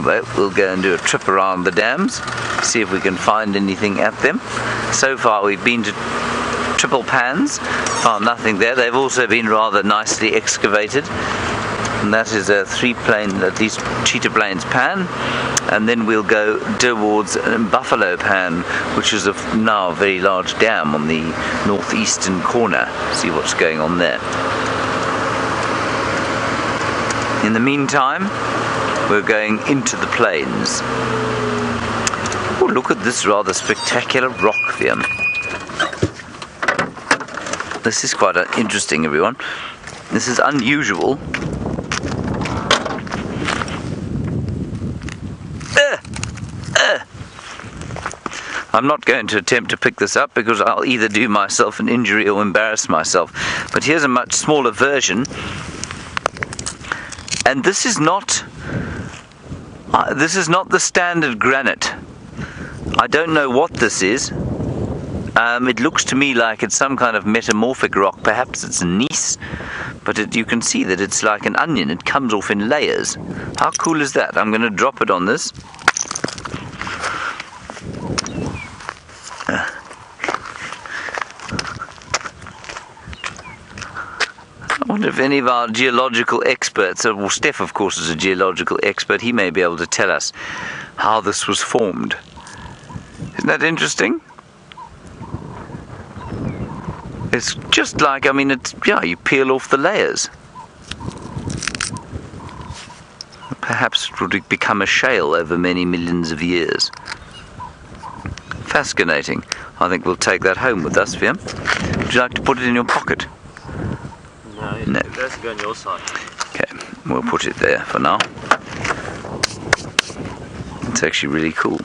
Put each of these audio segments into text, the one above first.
Anyway, we'll go and do a trip around the dams, see if we can find anything at them. So far we've been to Triple Pans, found nothing there. They've also been rather nicely excavated. And that is a 3-plane, at least Cheetah Plains pan. And then we'll go towards Buffalo Pan, which is now a very large dam on the northeastern corner. See what's going on there. In the meantime, we're going into the plains. Oh, look at this rather spectacular rock, Viam. This is quite interesting, everyone. This is unusual. I'm not going to attempt to pick this up because I'll either do myself an injury or embarrass myself. But here's a much smaller version. And this is not the standard granite. I don't know what this is. It looks to me like it's some kind of metamorphic rock. Perhaps it's gneiss, but you can see that it's like an onion. It comes off in layers. How cool is that? I'm going to drop it on this. I wonder if any of our geological experts, well, Stef of course is a geological expert, he may be able to tell us how this was formed. Isn't that interesting? It's just like, I mean, you peel off the layers. Perhaps it would become a shale over many millions of years. Fascinating. I think we'll take that home with us, Viam. Would you like to put it in your pocket? No, it has to go on your side. Okay, we'll put it there for now. It's actually really cool.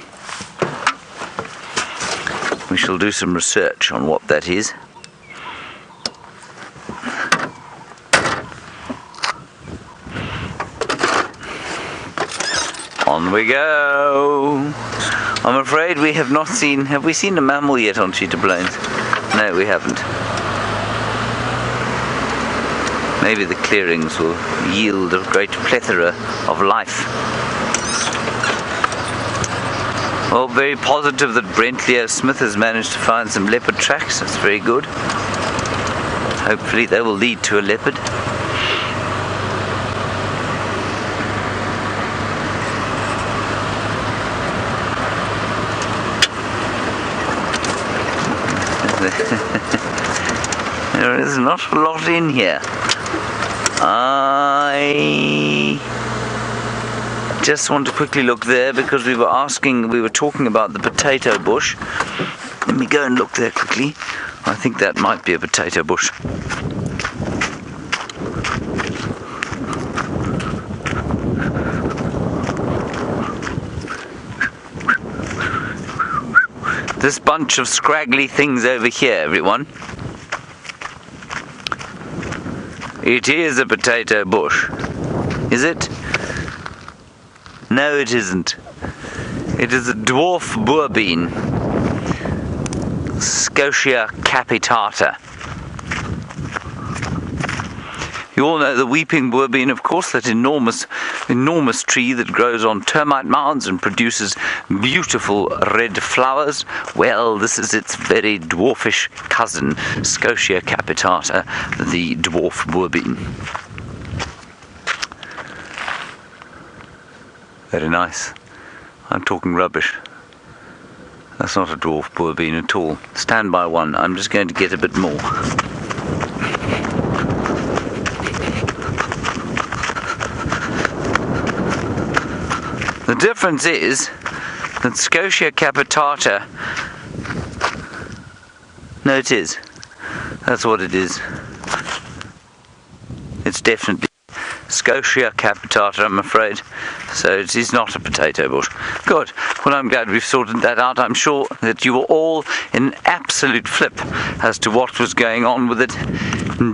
We shall do some research on what that is. On we go. I'm afraid we have not seen... Have we seen a mammal yet on Cheetah Plains? No, we haven't. Maybe the clearings will yield a great plethora of life. Well, very positive that Brent Leo Smith has managed to find some leopard tracks. That's very good. Hopefully they will lead to a leopard. There is not a lot in here. I just want to quickly look there because we were talking about the potato bush. Let me go and look there quickly. I think that might be a potato bush. This bunch of scraggly things over here, everyone. It is a potato bush. Is it? No, it isn't. It is a dwarf boer bean. Scotia capitata. You all know the weeping boer bean, of course, that enormous tree that grows on termite mounds and produces beautiful red flowers. Well, this is its very dwarfish cousin, Scotia capitata, the dwarf boer bean. Very nice. I'm talking rubbish. That's not a dwarf boer bean at all. Stand by one. I'm just going to get a bit more. The difference is that Scotia capitata... No, it is. That's what it is. It's definitely Scotia capitata, I'm afraid. So it is not a potato bush. Good. Well, I'm glad we've sorted that out. I'm sure that you were all in absolute flip as to what was going on with it.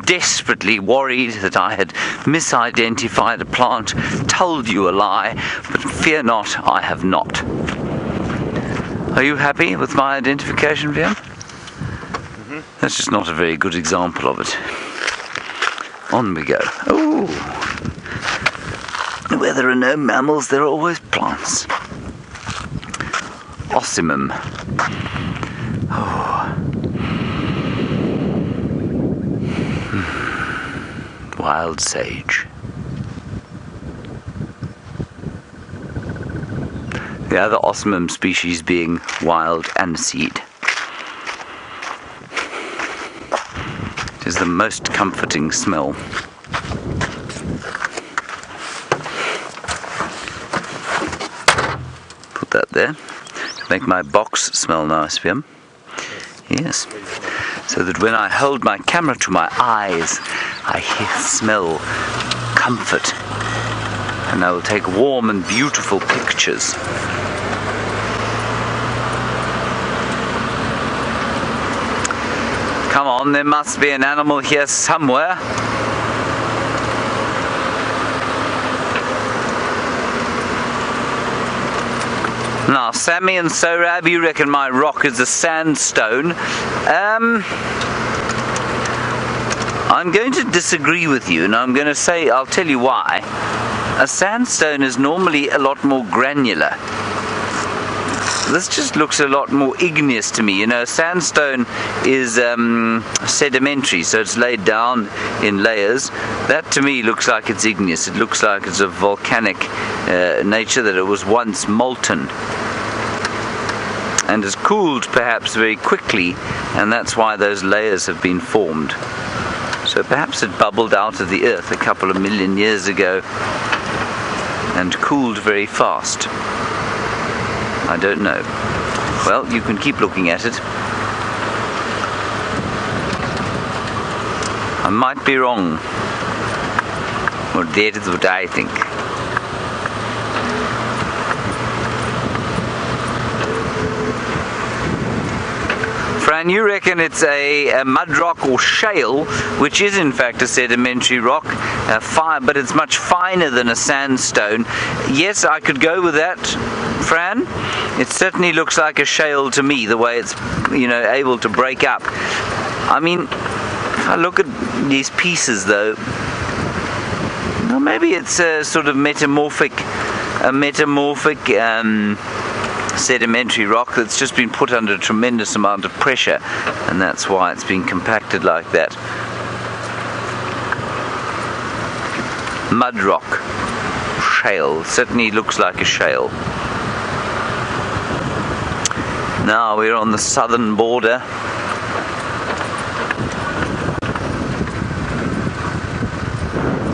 Desperately worried that I had misidentified a plant, told you a lie, but fear not, I have not. Are you happy with my identification, Viam? Mm-hmm. That's just not a very good example of it. On we go. Ooh. Where there are no mammals, there are always plants. Ossimum. Oh. Wild sage. The other ossimum species being wild aniseed. It is the most comforting smell. Put that there to make my box smell nice for him. Yes. So that when I hold my camera to my eyes, I smell comfort. And I will take warm and beautiful pictures. Come on, there must be an animal here somewhere. Now, Sammy and Sorab, you reckon my rock is a sandstone. I'm going to disagree with you, and I'm going to say, I'll tell you why. A sandstone is normally a lot more granular. This just looks a lot more igneous to me. You know, sandstone is sedimentary, so it's laid down in layers. That to me looks like it's igneous. It looks like it's of volcanic nature, that it was once molten and has cooled perhaps very quickly, and that's why those layers have been formed. So perhaps it bubbled out of the earth a couple of million years ago and cooled very fast. I don't know. Well, you can keep looking at it. I might be wrong. Or that is what I think. Fran, you reckon it's a mud rock or shale, which is in fact a sedimentary rock, but it's much finer than a sandstone. Yes, I could go with that, Fran. It certainly looks like a shale to me, the way it's, you know, able to break up. I mean, if I look at these pieces though, well, maybe it's a sort of metamorphic sedimentary rock that's just been put under a tremendous amount of pressure, and that's why it's been compacted like that. Mud rock, shale, certainly looks like a shale. Now we're on the southern border.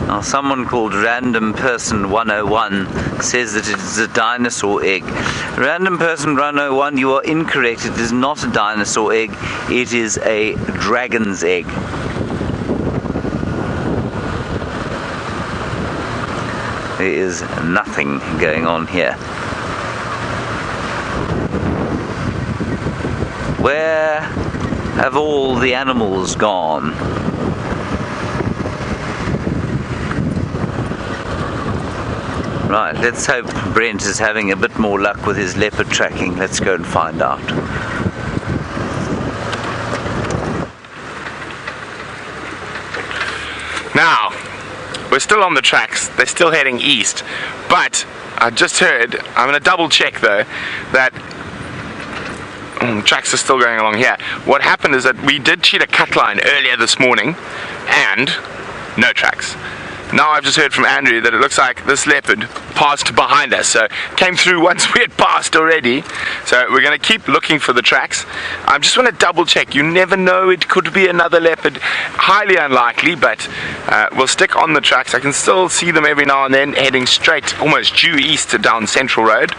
Now someone called Random Person 101 says that it is a dinosaur egg. Random Person 101, you are incorrect. It is not a dinosaur egg. It is a dragon's egg. There is nothing going on here. Where have all the animals gone? Right, let's hope Brent is having a bit more luck with his leopard tracking. Let's go and find out. Now, we're still on the tracks. They're still heading east. But I just heard, I'm going to double check though, that tracks are still going along here. What happened is that we did cheat a cut line earlier this morning and no tracks. Now I've just heard from Andrew that it looks like this leopard passed behind us, so came through once we had passed already. So we're going to keep looking for the tracks. I just want to double check. You never know, it could be another leopard. Highly unlikely, but we'll stick on the tracks. I can still see them every now and then heading straight, almost due east down Central Road.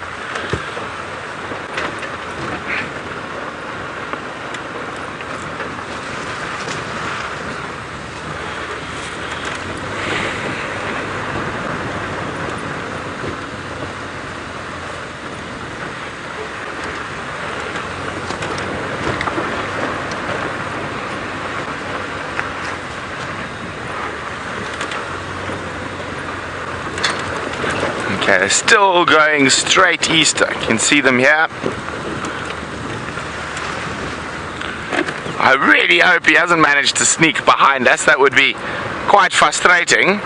Okay, they're still going straight east. I can see them here. I really hope he hasn't managed to sneak behind us. That would be quite frustrating.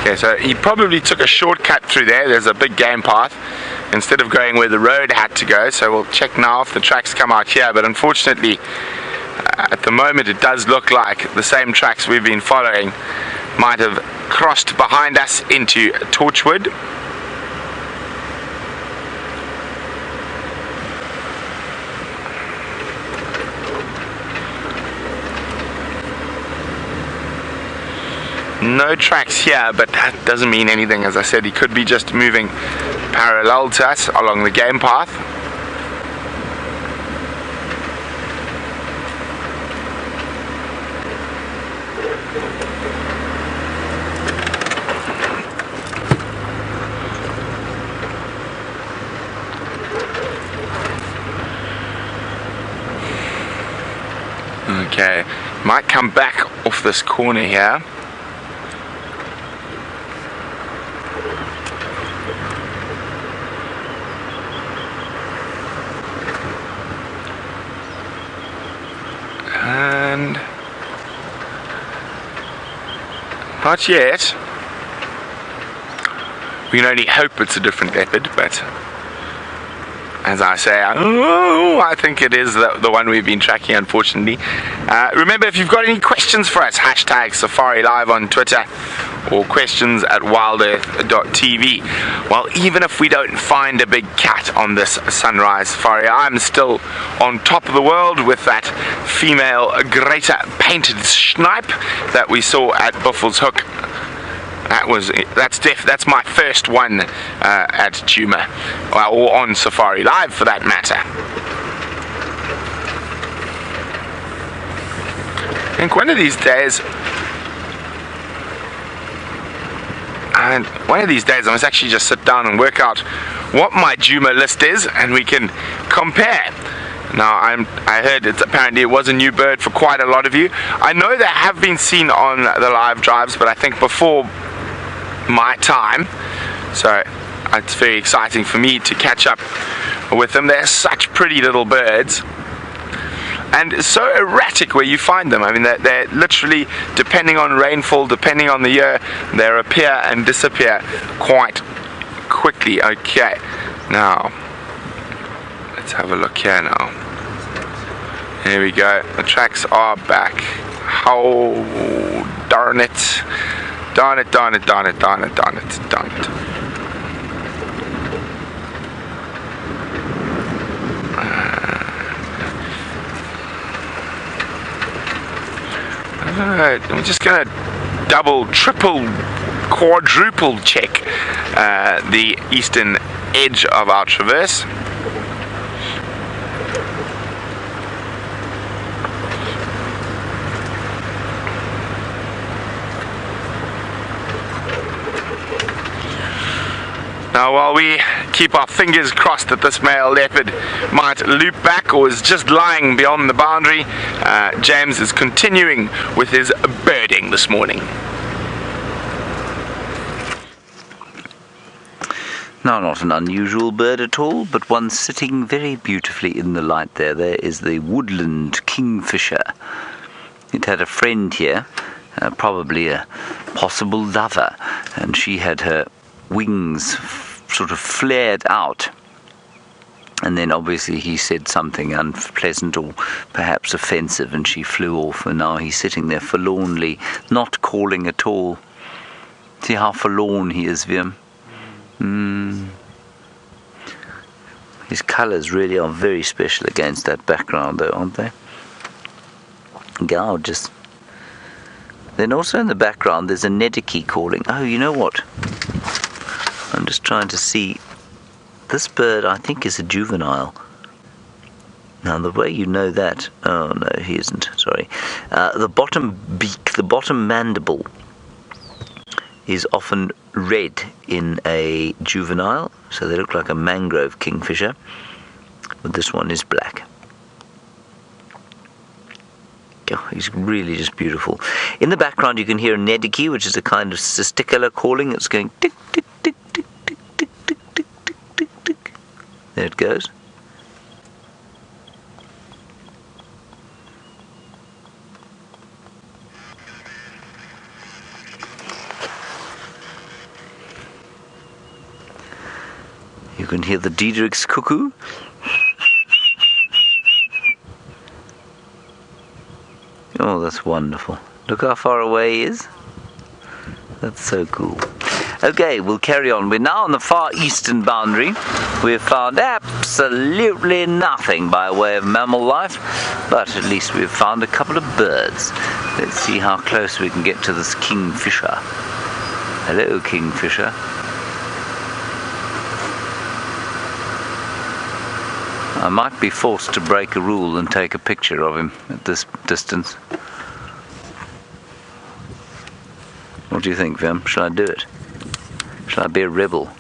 Okay, so he probably took a shortcut through there. There's a big game path instead of going where the road had to go. So we'll check now if the tracks come out here, but unfortunately at the moment it does look like the same tracks we've been following might have crossed behind us into Torchwood. No tracks here, but that doesn't mean anything. As I said, he could be just moving parallel to us along the game path. Okay, might come back off this corner here. And not yet. We can only hope it's a different leopard, but as I say, I think it is the one we've been tracking, unfortunately. Remember, if you've got any questions for us, hashtag Safari Live on Twitter or questions at WildEarthTV. Well, even if we don't find a big cat on this sunrise safari, I'm still on top of the world with that female greater painted snipe that we saw at Buffels Hook. That's my first one at Djuma, or on Safari Live for that matter. I think one of these days I must actually just sit down and work out what my Djuma list is, and we can compare. Now, I heard apparently it was a new bird for quite a lot of you. I know they have been seen on the live drives, but I think before my time, so it's very exciting for me to catch up with them. They're such pretty little birds, and so erratic where you find them. I mean, they're literally, depending on rainfall, depending on the year, they appear and disappear quite quickly. Okay, now let's have a look here now. Here we go, the tracks are back. Oh, darn it. Darn it, darn it, darn it, darn it, darn it, darn it. Alright, I'm just going to double, triple, quadruple check the eastern edge of our traverse. Now, while we keep our fingers crossed that this male leopard might loop back or is just lying beyond the boundary, James is continuing with his birding this morning. Now, not an unusual bird at all, but one sitting very beautifully in the light there. There is the Woodland Kingfisher. It had a friend here, probably a possible lover, and she had her wings sort of flared out, and then obviously he said something unpleasant or perhaps offensive, and she flew off, and now he's sitting there forlornly, not calling at all. See how forlorn he is, Viam? His colours really are very special against that background, though, aren't they? Gorgeous. Then also in the background there's a Nat.Geo calling. Oh, you know what? I'm just trying to see. This bird, I think, is a juvenile. Now, the way you know that... Oh, no, he isn't. Sorry. The bottom beak, the bottom mandible, is often red in a juvenile. So they look like a mangrove kingfisher. But this one is black. Oh, he's really just beautiful. In the background, you can hear a Nat.Geo, which is a kind of testicular calling. It's going tick, tick, tick, tick, tick, tick, tick, tick, tick, tick, tick. There it goes. You can hear the Diederik's cuckoo. Oh, that's wonderful. Look how far away he is. That's so cool. Okay, we'll carry on. We're now on the far eastern boundary. We've found absolutely nothing by way of mammal life, but at least we've found a couple of birds. Let's see how close we can get to this Kingfisher. Hello, Kingfisher. I might be forced to break a rule and take a picture of him at this distance. What do you think, Vim? Shall I do it? Shall I be a rebel?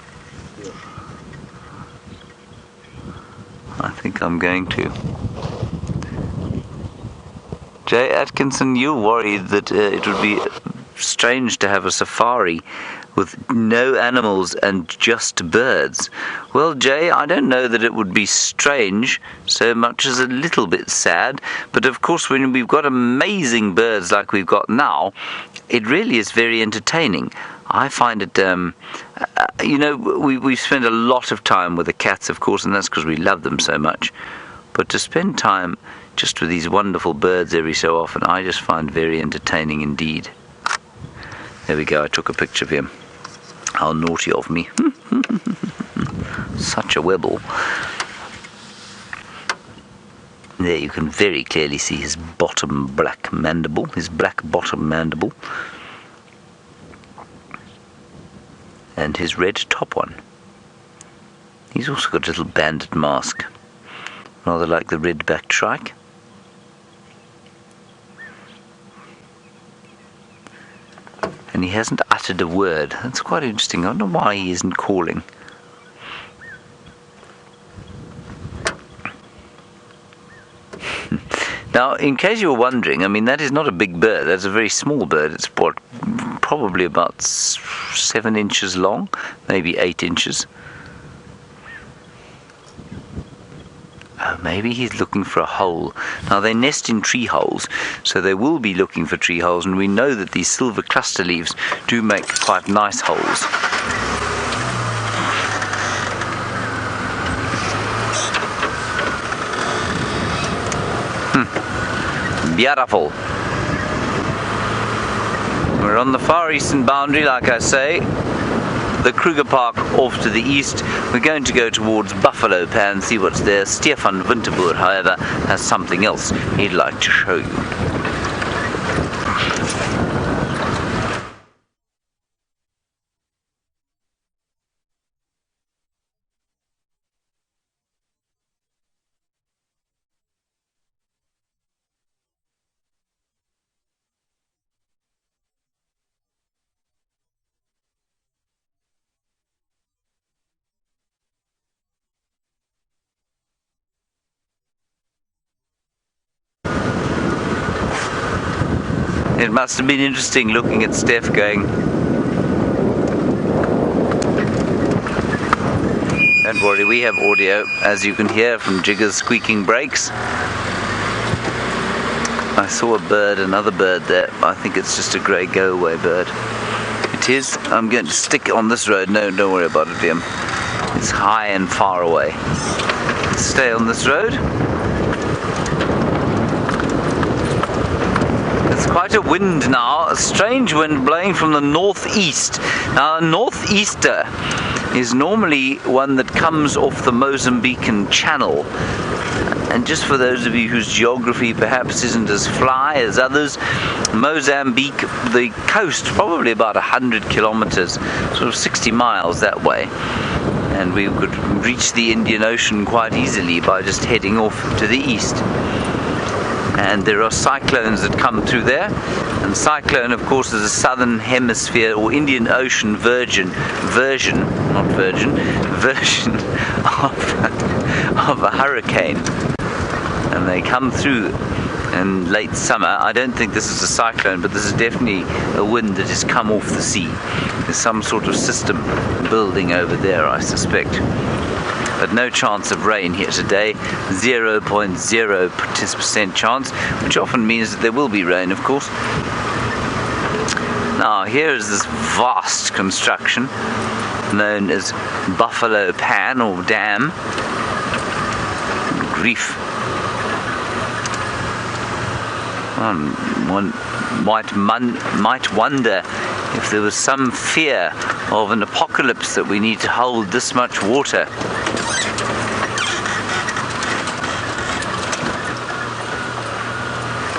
I think I'm going to. Jay Atkinson, you're worried that it would be strange to have a safari with no animals and just birds. Well, Jay, I don't know that it would be strange so much as a little bit sad, but of course when we've got amazing birds like we've got now, it really is very entertaining. I find it, we spend a lot of time with the cats, of course, and that's because we love them so much. But to spend time just with these wonderful birds every so often, I just find very entertaining indeed. There we go, I took a picture of him. How naughty of me. Such a webble. There you can very clearly see his black bottom mandible. And his red top one. He's also got a little banded mask, rather like the red-backed shrike. And he hasn't uttered a word. That's quite interesting. I don't know why he isn't calling. Now, in case you were wondering, I mean, that is not a big bird. That's a very small bird. It's probably about 7 inches long, maybe 8 inches. Oh, maybe he's looking for a hole. Now, they nest in tree holes, so they will be looking for tree holes, and we know that these silver cluster leaves do make quite nice holes. Beautiful. We're on the far eastern boundary, like I say. The Kruger Park off to the east. We're going to go towards Buffalo Pan and see what's there. Stefan Winterboer, however, has something else he'd like to show you. It must have been interesting looking at Stef going, don't worry, we have audio, as you can hear from Jigger's squeaking brakes. I saw a bird, another bird there. I think it's just a grey go-away bird. It is. I'm going to stick on this road. No, don't worry about it, Liam. It's high and far away. Stay on this road. It's quite a wind now, a strange wind blowing from the northeast. Now, a northeaster is normally one that comes off the Mozambican Channel. And just for those of you whose geography perhaps isn't as fly as others, Mozambique, the coast, probably about 100 kilometers, sort of 60 miles that way. And we could reach the Indian Ocean quite easily by just heading off to the east. And there are cyclones that come through there, and cyclone, of course, is a southern hemisphere or Indian Ocean version of a hurricane, and they come through in late summer. I don't think this is a cyclone, but this is definitely a wind that has come off the sea. There's some sort of system building over there, I suspect. But no chance of rain here today, 0.0% chance, which often means that there will be rain, of course. Now, here is this vast construction known as buffalo pan or dam. Grief. One might wonder if there was some fear of an apocalypse that we need to hold this much water.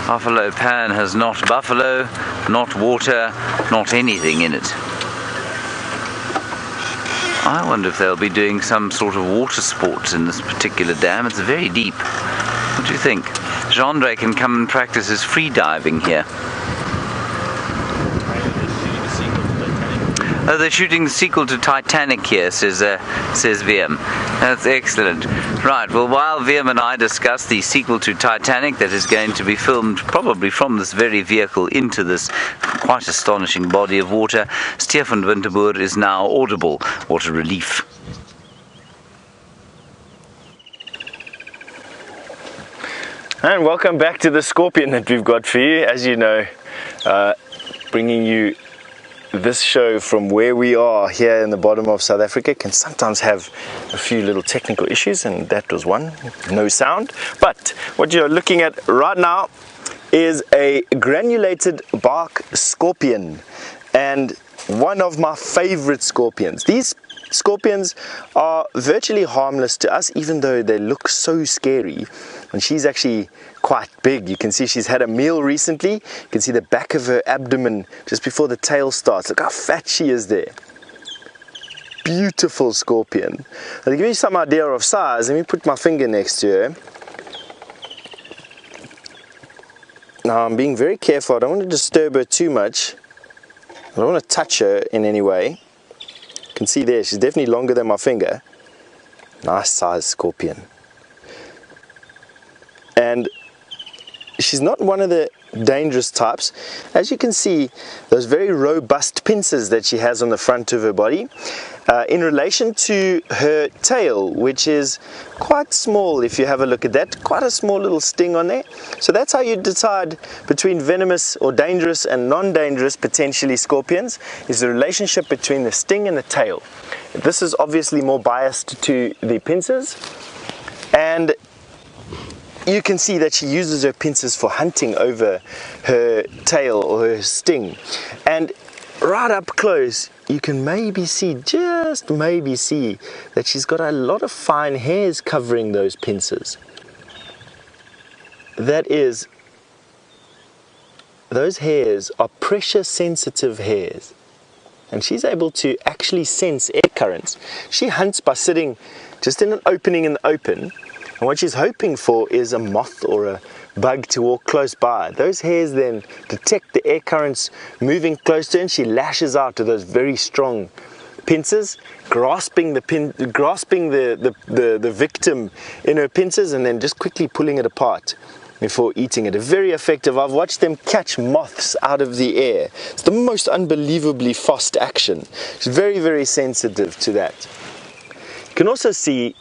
Buffalo pan has not buffalo, not water, not anything in it. I wonder if they'll be doing some sort of water sports in this particular dam. It's very deep. What do you think? Jean-Andre can come and practice his free diving here. Oh, they're shooting the sequel to Titanic here, says VM. That's excellent. Right, well, while VM and I discuss the sequel to Titanic that is going to be filmed probably from this very vehicle into this quite astonishing body of water, Stefan Winterboer is now audible. What a relief. And welcome back to the scorpion that we've got for you. As you know, bringing you this show from where we are here in the bottom of South Africa can sometimes have a few little technical issues, and that was one. No sound. But what you're looking at right now is a granulated bark scorpion, and one of my favorite scorpions. These scorpions are virtually harmless to us, even though they look so scary. And she's actually quite big. You can see she's had a meal recently. You can see the back of her abdomen just before the tail starts. Look how fat she is there. Beautiful scorpion. Now, to give you some idea of size, let me put my finger next to her. Now, I'm being very careful. I don't want to disturb her too much. I don't want to touch her in any way. You can see there, she's definitely longer than my finger. Nice size scorpion. And she's not one of the dangerous types. As you can see, those very robust pincers that she has on the front of her body, in relation to her tail, which is quite small. If you have a look at that, quite a small little sting on there. So that's how you decide between venomous or dangerous and non-dangerous potentially scorpions, is the relationship between the sting and the tail. This is obviously more biased to the pincers, and you can see that she uses her pincers for hunting over her tail or her sting. And right up close, you can maybe see, just maybe see, that she's got a lot of fine hairs covering those pincers. That is, those hairs are pressure sensitive hairs. And she's able to actually sense air currents. She hunts by sitting just in an opening in the open. And what she's hoping for is a moth or a bug to walk close by. Those hairs then detect the air currents moving close to her, and she lashes out with those very strong pincers, grasping the victim in her pincers, and then just quickly pulling it apart before eating it. Very effective. I've watched them catch moths out of the air. It's the most unbelievably fast action. She's very, very sensitive to that. You can also see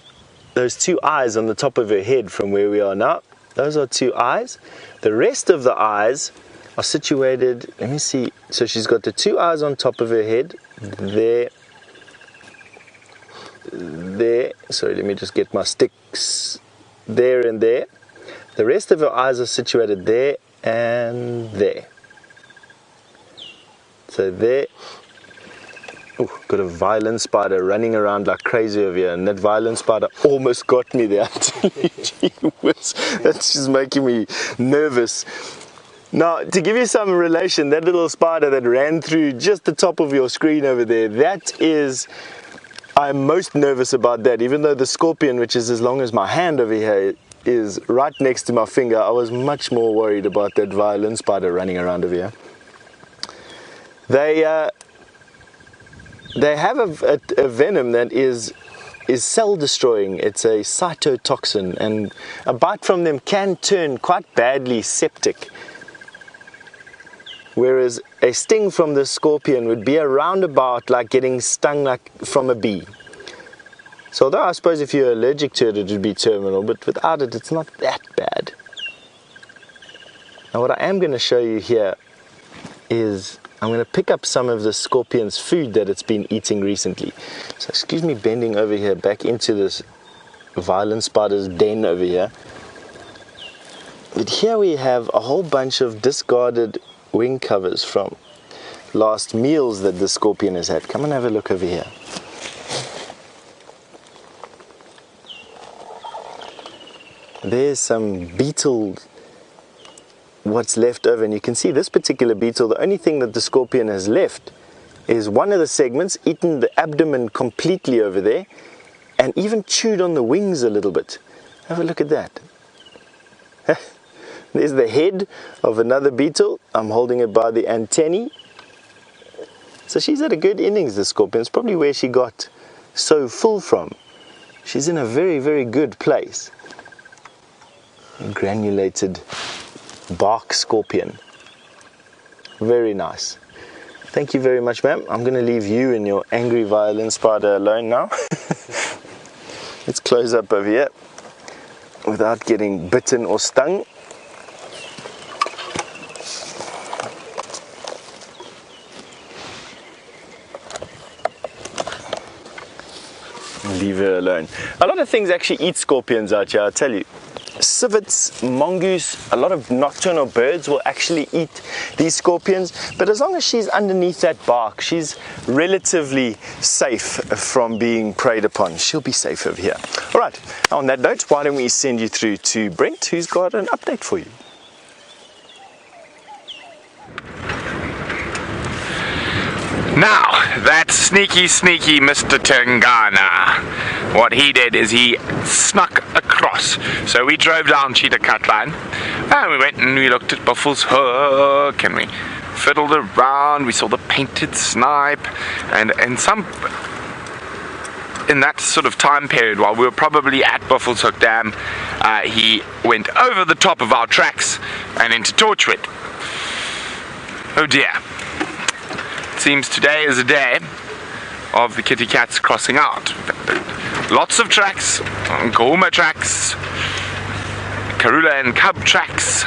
those two eyes on the top of her head from where we are now. Those are two eyes. The rest of the eyes are situated, let me see, so she's got the two eyes on top of her head, there, sorry, let me just get my sticks, there and there. The rest of her eyes are situated there and there. So there. Oh, got a violent spider running around like crazy over here, and that violent spider almost got me there. That's just making me nervous. Now, to give you some relation, that little spider that ran through just the top of your screen over there, that is, I'm most nervous about that. Even though the scorpion, which is as long as my hand over here, is right next to my finger, I was much more worried about that violent spider running around over here. They have a venom that is cell destroying. It's a cytotoxin, and a bite from them can turn quite badly septic. Whereas a sting from the scorpion would be a roundabout like getting stung like from a bee. So although I suppose if you're allergic to it, it would be terminal, but without it, it's not that bad. Now what I am going to show you here is I'm going to pick up some of the scorpion's food that it's been eating recently. So excuse me bending over here back into this violent spider's den over here. But here we have a whole bunch of discarded wing covers from last meals that the scorpion has had. Come and have a look over here. There's some beetle, what's left over, and you can see this particular beetle, the only thing that the scorpion has left is one of the segments, eaten the abdomen completely over there, and even chewed on the wings a little bit. Have a look at that. There's the head of another beetle. I'm holding it by the antennae. So she's had a good innings, the scorpion. It's probably where she got so full from. She's in a very, very good place. A granulated bark scorpion. Very nice. Thank you very much, ma'am. I'm going to leave you and your angry violin spider alone now. Let's close up over here without getting bitten or stung. Leave her alone. A lot of things actually eat scorpions out here, I'll tell you. Civets, mongoose, a lot of nocturnal birds will actually eat these scorpions, but as long as she's underneath that bark, she's relatively safe from being preyed upon. She'll be safe over here. All right, on that note, why don't we send you through to Brent, who's got an update for you. Now, that sneaky Mr. Tangana, what he did is he snuck across. So we drove down Cheetah Cutline, and we went and we looked at Buffalo's Hook, and we fiddled around, we saw the painted snipe, and some, in that sort of time period while we were probably at Buffalo's Hook Dam, he went over the top of our tracks and into Torchwood. Oh dear. Seems today is a day of the kitty cats crossing out. Lots of tracks, Goma tracks, Karula and Cub tracks,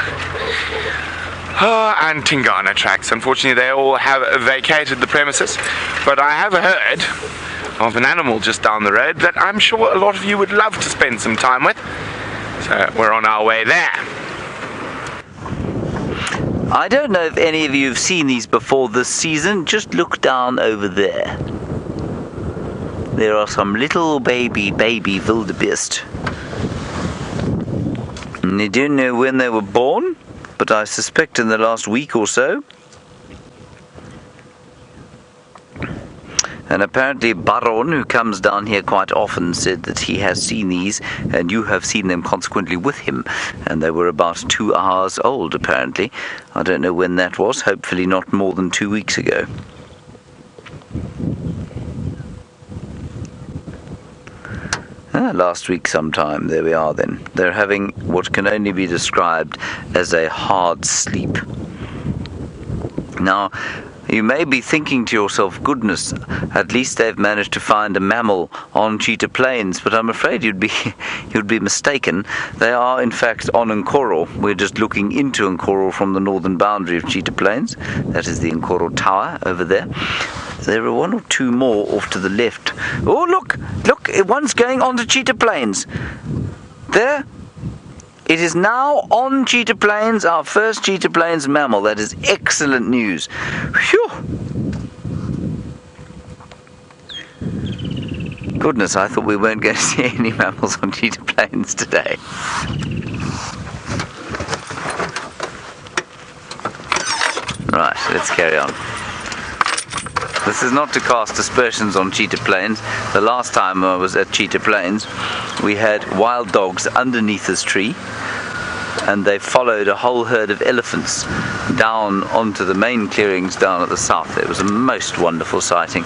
and Tingana tracks. Unfortunately, they all have vacated the premises, but I have heard of an animal just down the road that I'm sure a lot of you would love to spend some time with. So we're on our way there. I don't know if any of you have seen these before this season. Just look down over there. There are some little baby wildebeest. And I don't know when they were born, but I suspect in the last week or so. And apparently Baron, who comes down here quite often, said that he has seen these, and you have seen them consequently with him. And they were about 2 hours old, apparently. I don't know when that was, hopefully not more than 2 weeks ago. Last week sometime, there we are then. They're having what can only be described as a hard sleep. Now, you may be thinking to yourself, goodness, at least they've managed to find a mammal on Cheetah Plains, but I'm afraid you'd be mistaken. They are in fact on Nkoro. We're just looking into Nkoro from the northern boundary of Cheetah Plains. That is the Nkoro Tower over there. There are 1 or 2 more off to the left. Oh, look, one's going onto Cheetah Plains. There. It is now on Cheetah Plains, our first Cheetah Plains mammal. That is excellent news. Phew! Goodness, I thought we weren't going to see any mammals on Cheetah Plains today. Right, let's carry on. This is not to cast aspersions on Cheetah Plains. The last time I was at Cheetah Plains, we had wild dogs underneath this tree, and they followed a whole herd of elephants down onto the main clearings down at the south. It was a most wonderful sighting.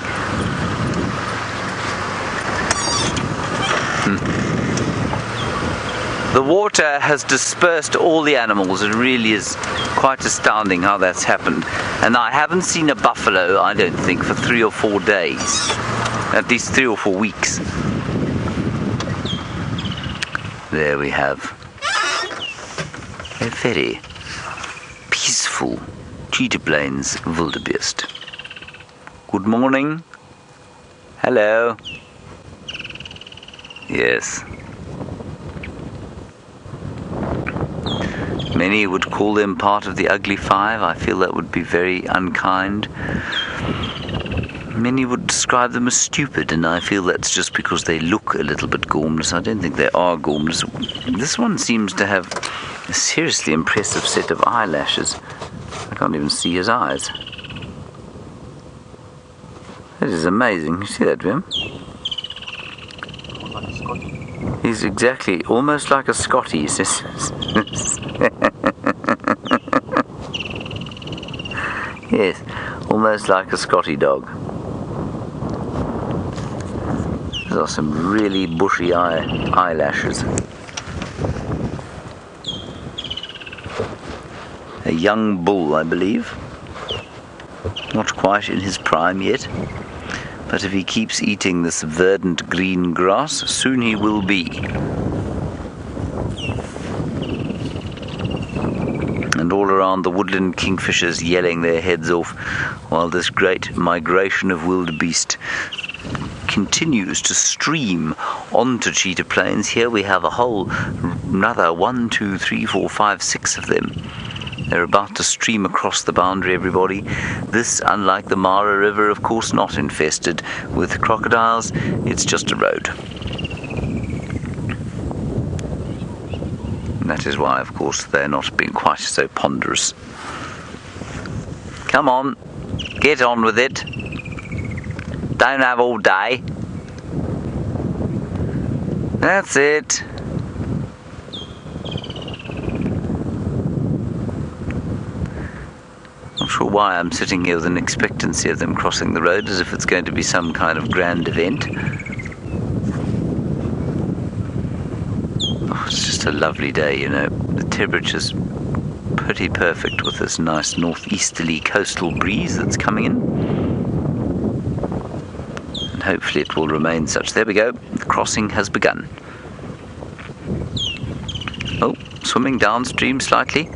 The water has dispersed all the animals. It really is quite astounding how that's happened. And I haven't seen a buffalo, I don't think, for 3 or 4 days. At least 3 or 4 weeks. There we have a very peaceful Cheetah Plains wildebeest. Good morning. Hello. Yes. Many would call them part of the ugly five. I feel that would be very unkind. Many would describe them as stupid, and I feel that's just because they look a little bit gormless. I don't think they are gormless. This one seems to have a seriously impressive set of eyelashes. I can't even see his eyes. That is amazing. You see that, Vim? He's exactly, almost like a Scottie, he says. Yes, almost like a Scottie dog. Those are some really bushy eyelashes. A young bull, I believe. Not quite in his prime yet. But if he keeps eating this verdant green grass, soon he will be. And all around the woodland kingfishers yelling their heads off, while this great migration of wildebeest continues to stream onto Cheetah Plains. Here we have a whole another 1, 2, 3, 4, 5, 6 of them. They're about to stream across the boundary, everybody. This, unlike the Mara River, of course, not infested with crocodiles. It's just a road. And that is why, of course, they're not being quite so ponderous. Come on, get on with it. Don't have all day. That's it. Not sure why I'm sitting here with an expectancy of them crossing the road, as if it's going to be some kind of grand event. Oh, it's just a lovely day, you know. The temperature's pretty perfect with this nice northeasterly coastal breeze that's coming in. And hopefully it will remain such. There we go. The crossing has begun. Oh, swimming downstream slightly.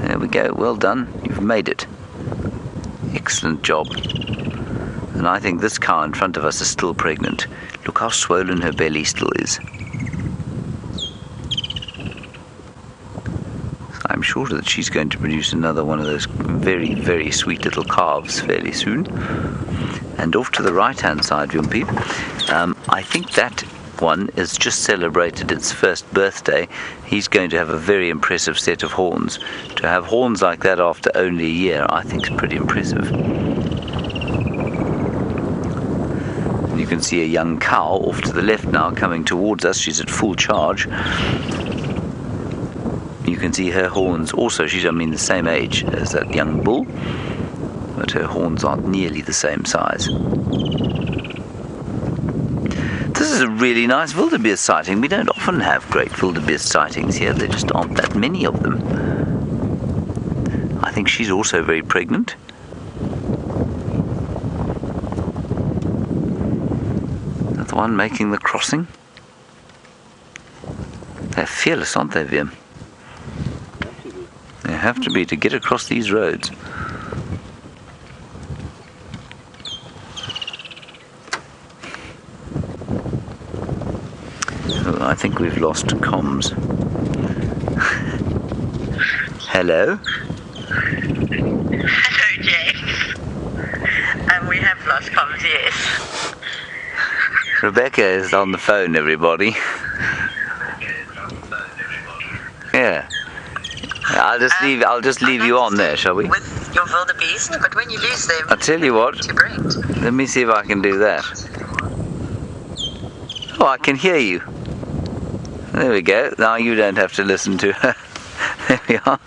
There we go, well done, you've made it. Excellent job. And I think this cow in front of us is still pregnant. Look how swollen her belly still is. I'm sure that she's going to produce another one of those very, very sweet little calves fairly soon. And off to the right-hand side, Jumpy, I think that one has just celebrated its first birthday. He's going to have a very impressive set of horns. To have horns like that after only a year, I think is pretty impressive. And you can see a young cow off to the left now coming towards us. She's at full charge. You can see her horns also. She's, the same age as that young bull, but her horns aren't nearly the same size. This is a really nice wildebeest sighting. We don't often have great wildebeest sightings here. There just aren't that many of them. I think she's also very pregnant. Is that the one making the crossing? They're fearless, aren't they, Vim? They have to be to get across these roads. I think we've lost comms. Hello? Hello, James. We have lost comms, yes. Rebecca is on the phone, everybody. Yeah. I'll just leave you on there, shall we? With your wildebeest, but when you lose them, I'll tell you what. Let me see if I can do that. Oh, I can hear you. There we go. Now you don't have to listen to her. There we are.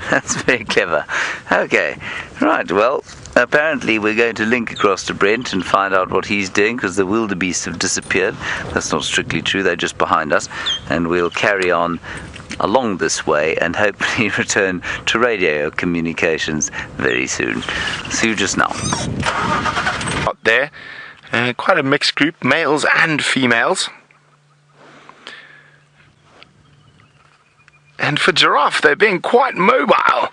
That's very clever. Okay. Right, well, apparently we're going to link across to Brent and find out what he's doing, because the wildebeest have disappeared. That's not strictly true. They're just behind us. And we'll carry on along this way and hopefully return to radio communications very soon. See you just now. Out there, quite a mixed group, males and females. And for giraffe, they're being quite mobile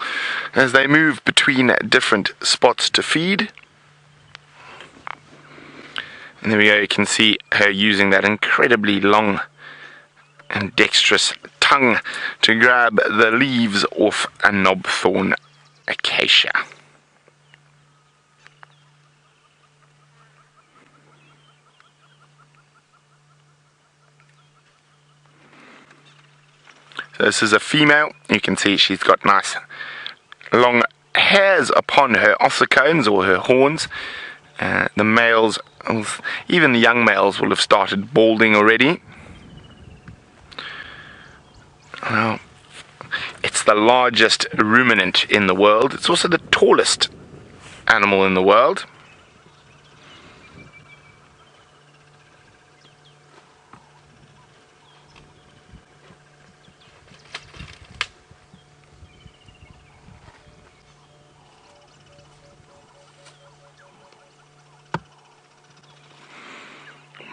as they move between different spots to feed. And there we go, you can see her using that incredibly long and dexterous tongue to grab the leaves off a knobthorn acacia. So this is a female. You can see she's got nice long hairs upon her ossicones or her horns. The males, even the young males, will have started balding already. Well, it's the largest ruminant in the world. It's also the tallest animal in the world.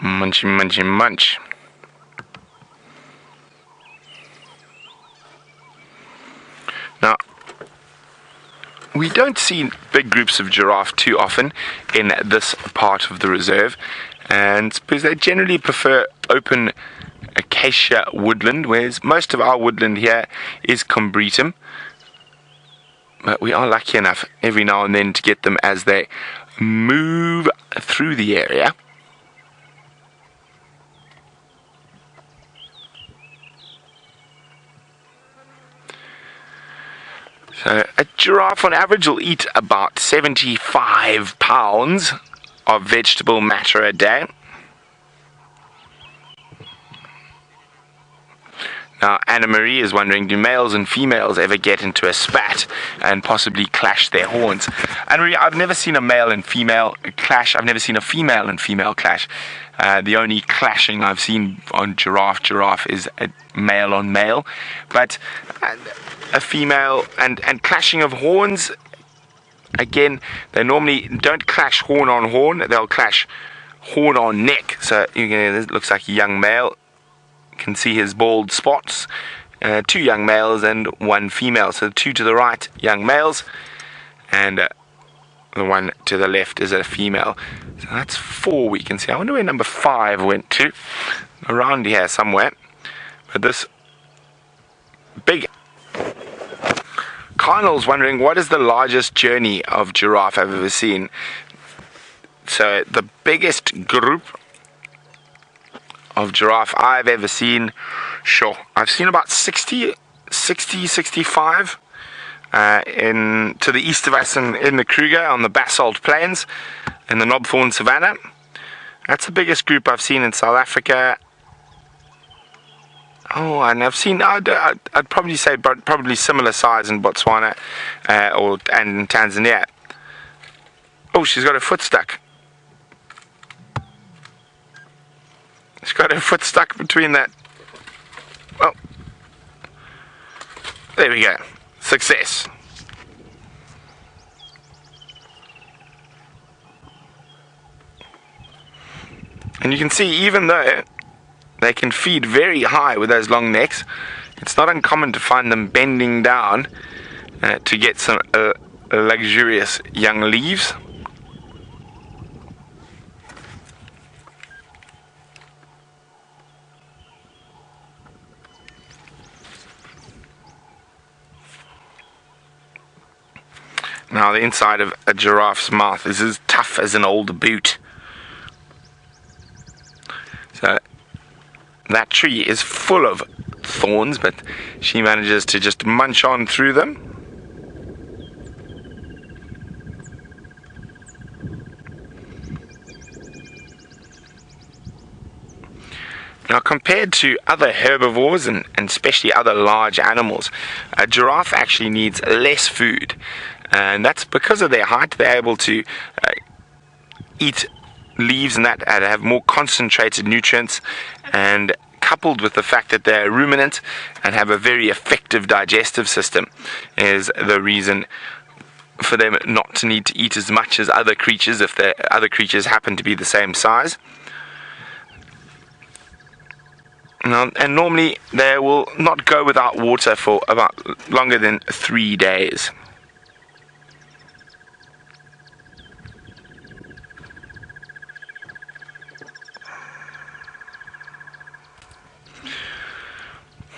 Munchy, munchy, munch. Now, we don't see big groups of giraffe too often in this part of the reserve, and because they generally prefer open acacia woodland, whereas most of our woodland here is combretum. But we are lucky enough every now and then to get them as they move through the area. So a giraffe on average will eat about 75 pounds of vegetable matter a day. Now, Anna Marie is wondering, do males and females ever get into a spat and possibly clash their horns? Anna Marie, I've never seen a male and female clash. I've never seen a female and female clash. The only clashing I've seen on giraffe is a male on male. But a female and clashing of horns, again, they normally don't clash horn on horn. They'll clash horn on neck. So this looks like a young male. You can see his bald spots. 2 young males and 1 female. So 2 to the right, young males, and the one to the left is a female. So that's 4 we can see. I wonder where number 5 went to. Around here somewhere. But this big... Carnel's wondering, what is the largest journey of giraffe I've ever seen? So the biggest group of giraffe I've ever seen, sure, I've seen about 65 to the east of us in the Kruger on the basalt plains in the knobthorn savanna. That's the biggest group I've seen in South Africa. Oh, and I've seen, I'd probably say probably similar size in Botswana and in Tanzania. Oh, she's got her foot stuck. She's got her foot stuck between that. Well, there we go. Success. And you can see, even though they can feed very high with those long necks, it's not uncommon to find them bending down to get some luxurious young leaves. Now, the inside of a giraffe's mouth is as tough as an old boot. So that tree is full of thorns, but she manages to just munch on through them. Now, compared to other herbivores and especially other large animals, a giraffe actually needs less food. And that's because of their height. They're able to eat leaves and that and have more concentrated nutrients, and coupled with the fact that they're ruminant and have a very effective digestive system is the reason for them not to need to eat as much as other creatures if the other creatures happen to be the same size. And normally they will not go without water for about longer than 3 days.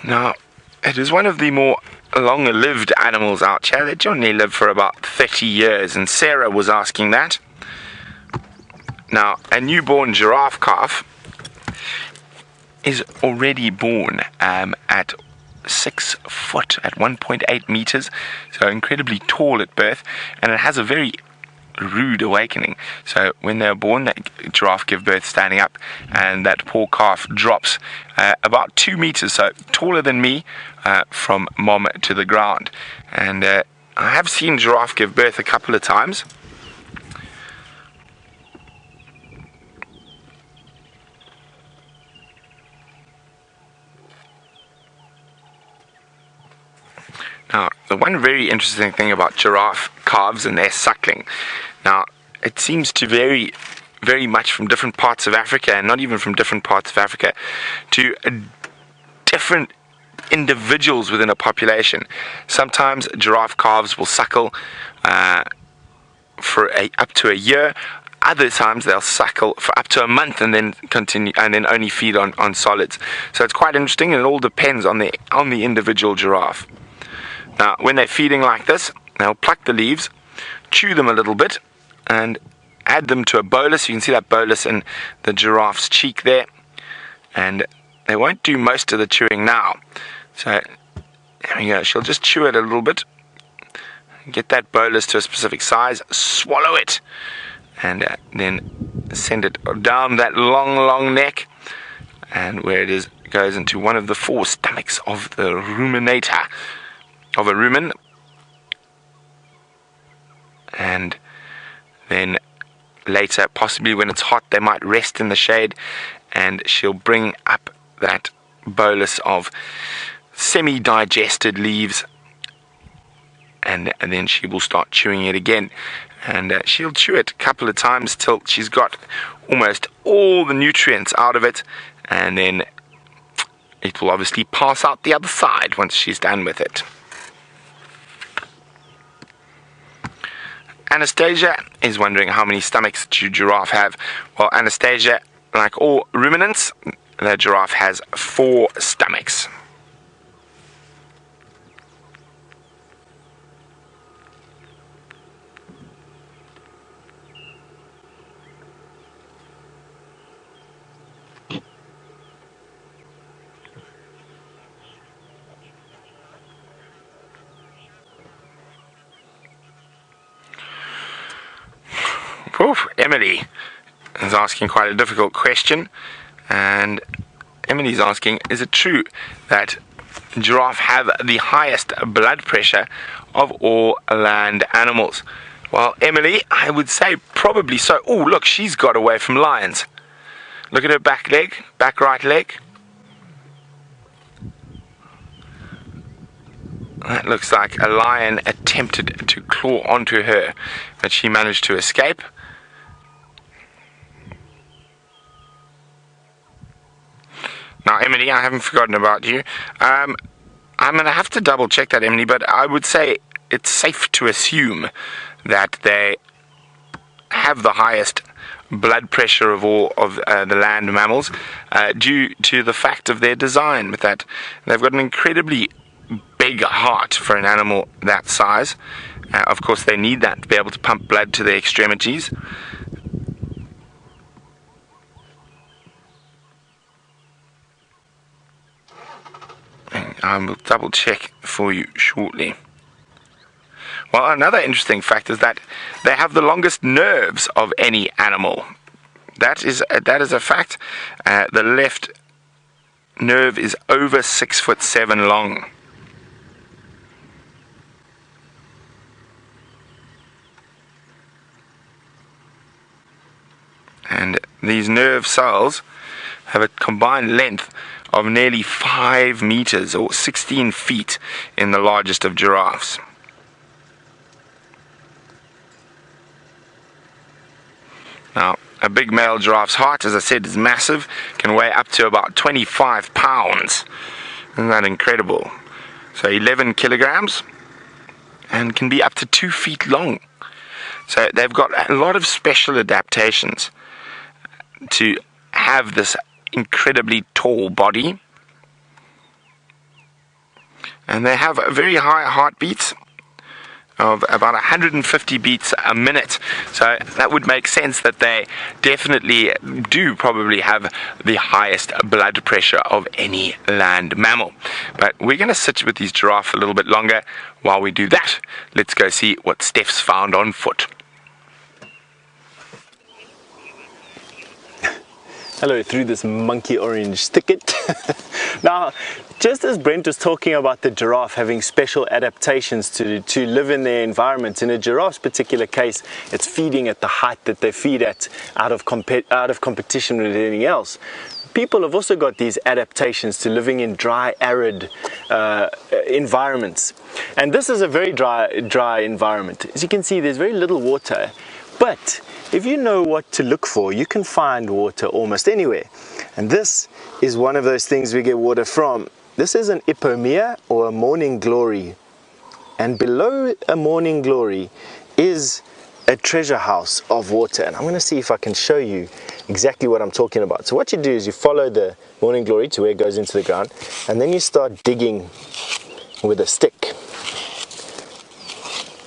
Now, it is one of the more long-lived animals out here. They generally live for about 30 years, and Sarah was asking that. Now, a newborn giraffe calf is already born at 6 foot, at 1.8 meters, so incredibly tall at birth, and it has a very rude awakening. So when they're born, that giraffe give birth standing up, and that poor calf drops about 2 meters, so taller than me, from mom to the ground. And I have seen giraffe give birth a couple of times. Now, the one very interesting thing about giraffe calves and their suckling, now, it seems to vary very much from different parts of Africa, and not even from different parts of Africa, to different individuals within a population. Sometimes giraffe calves will suckle for up to a year. Other times they'll suckle for up to a month and then continue, and then only feed on solids. So it's quite interesting, and it all depends on the individual giraffe. Now, when they're feeding like this, they'll pluck the leaves, chew them a little bit, and add them to a bolus. You can see that bolus in the giraffe's cheek there. And they won't do most of the chewing now. So, there we go. She'll just chew it a little bit, get that bolus to a specific size, swallow it, and then send it down that long neck, and where it goes into one of the 4 stomachs of the ruminator, of a rumen. And then later, possibly when it's hot, they might rest in the shade, and she'll bring up that bolus of semi-digested leaves, and then she will start chewing it again. And she'll chew it a couple of times till she's got almost all the nutrients out of it, and then it will obviously pass out the other side once she's done with it. Anastasia is wondering how many stomachs do giraffe have. Well, Anastasia, like all ruminants, the giraffe has 4 stomachs. Oof, Emily is asking quite a difficult question, and Emily's asking, is it true that giraffe have the highest blood pressure of all land animals? Well, Emily, I would say probably so. Oh, look, she's got away from lions. Look at her back leg, back right leg. That looks like a lion attempted to claw onto her, but she managed to escape. Now, Emily, I haven't forgotten about you. I'm going to have to double check that, Emily, but I would say it's safe to assume that they have the highest blood pressure of all of the land mammals due to the fact of their design with that. They've got an incredibly big heart for an animal that size. Of course, they need that to be able to pump blood to their extremities. I will double check for you shortly. Well, another interesting fact is that they have the longest nerves of any animal. That is a fact. The left nerve is over 6'7" long. And these nerve cells have a combined length of nearly 5 meters or 16 feet in the largest of giraffes. Now, A big male giraffe's heart, as I said, is massive, can weigh up to about 25 pounds. Isn't that incredible? So 11 kilograms, and can be up to 2 feet long. So they've got a lot of special adaptations to have this incredibly tall body. And they have very high heartbeats of about 150 beats a minute. So that would make sense that they definitely do probably have the highest blood pressure of any land mammal. But we're going to sit with these giraffes a little bit longer. While we do that, let's go see what Stef's found on foot. Hello through this monkey orange thicket. Now, just as Brent was talking about the giraffe having special adaptations to live in their environment, in a giraffe's particular case, it's feeding at the height that they feed at out of competition with anything else. People have also got these adaptations to living in dry, arid environments. And this is a very dry environment. As you can see, there's very little water. But if you know what to look for, you can find water almost anywhere. And this is one of those things we get water from. This is an ipomea, or a morning glory. And below a morning glory is a treasure house of water. And I'm going to see if I can show you exactly what I'm talking about. So what you do is you follow the morning glory to where it goes into the ground, and then you start digging with a stick.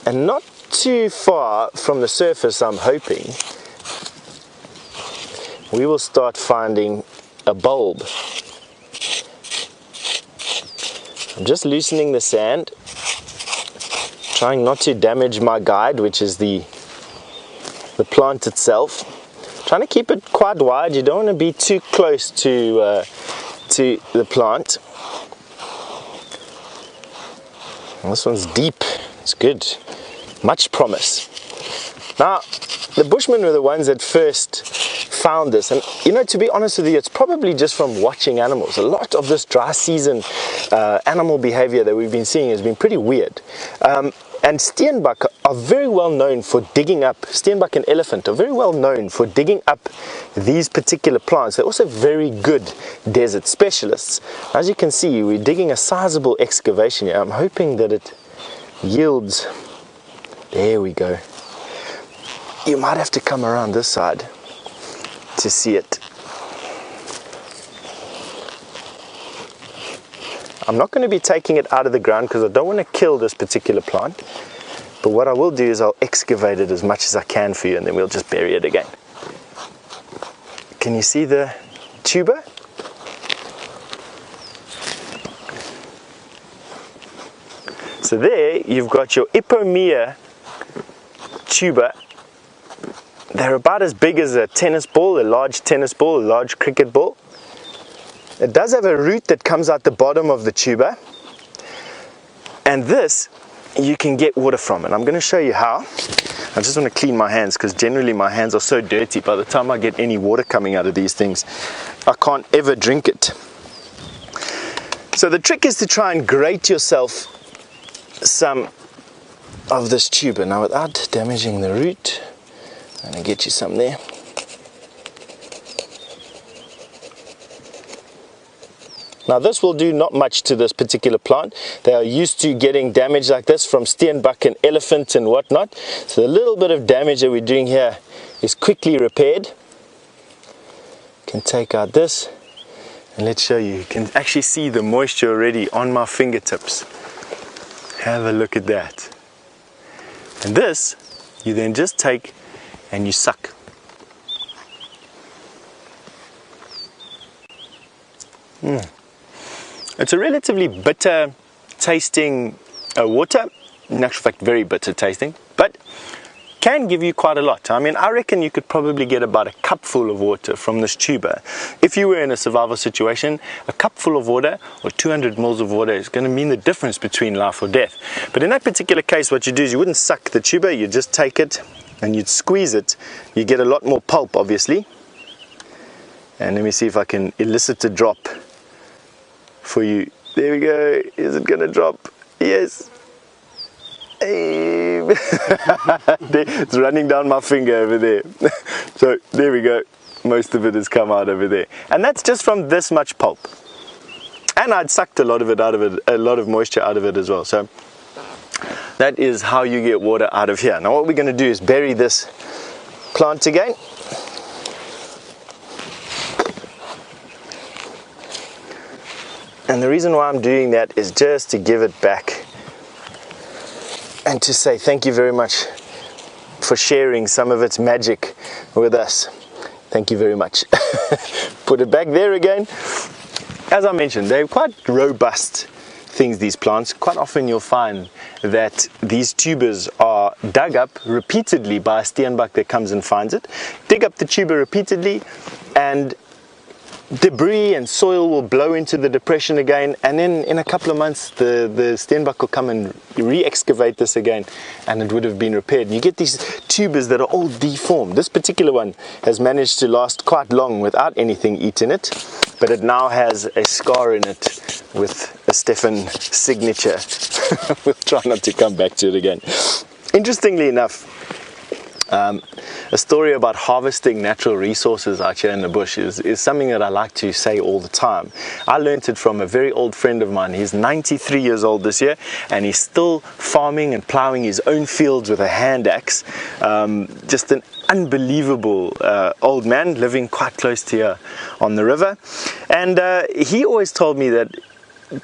And not too far from the surface, I'm hoping, we will start finding a bulb. I'm just loosening the sand, trying not to damage my guide, which is the plant itself. Trying to keep it quite wide. You don't want to be too close to the plant. And this one's deep. It's good. Much promise. Now, the Bushmen were the ones that first found this, and you know, to be honest with you, it's probably just from watching animals. A lot of this dry season animal behavior that we've been seeing has been pretty weird. And steenbok are very well known for digging up, steenbok and elephant are very well known for digging up these particular plants. They're also very good desert specialists. As you can see, we're digging a sizable excavation here. I'm hoping that it yields. There we go. You might have to come around this side to see it. I'm not going to be taking it out of the ground because I don't want to kill this particular plant. But what I will do is I'll excavate it as much as I can for you, and then we'll just bury it again. Can you see the tuber? So there you've got your ipomea tuber. They're about as big as a tennis ball, a large tennis ball, a large cricket ball. It does have a root that comes out the bottom of the tuber, and this you can get water from, and I'm going to show you how. I just want to clean my hands because generally my hands are so dirty. By the time I get any water coming out of these things, I can't ever drink it. So the trick is to try and grate yourself some of this tuber. Now, without damaging the root, I'm going to get you some there. Now this will do not much to this particular plant. They are used to getting damage like this from steenbok and elephant and whatnot. So the little bit of damage that we're doing here is quickly repaired. You can take out this, and let's show you. You can actually see the moisture already on my fingertips. Have a look at that. And this, you then just take and you suck. It's a relatively bitter tasting water, in actual fact very bitter tasting, but can give you quite a lot. I mean, I reckon you could probably get about a cupful of water from this tuber. If you were in a survival situation, a cupful of water or 200 mils of water is going to mean the difference between life or death. But in that particular case, what you do is you wouldn't suck the tuber, you just take it and you'd squeeze it. You get a lot more pulp, obviously. And let me see if I can elicit a drop for you. There we go. Is it going to drop? Yes. It's running down my finger over there. So there we go. Most of it has come out over there. And that's just from this much pulp. And I'd sucked a lot of it out of it, a lot of moisture out of it as well. So that is how you get water out of here. Now what we're going to do is bury this plant again. And the reason why I'm doing that is just to give it back and to say thank you very much for sharing some of its magic with us. Thank you very much. Put it back there again. As I mentioned, they're quite robust things, these plants. Quite often you'll find that these tubers are dug up repeatedly by a steenbok that comes and finds it. Dig up the tuber repeatedly, and debris and soil will blow into the depression again, and then in a couple of months the steenbok will come and re-excavate this again, and it would have been repaired. And you get these tubers that are all deformed. This particular one has managed to last quite long without anything eaten it, but it now has a scar in it with a Stefan signature. We'll try not to come back to it again. Interestingly enough, a story about harvesting natural resources out here in the bush is something that I like to say all the time. I learned it from a very old friend of mine. He's 93 years old this year, and he's still farming and plowing his own fields with a hand axe. Just an unbelievable old man living quite close to here on the river. And he always told me that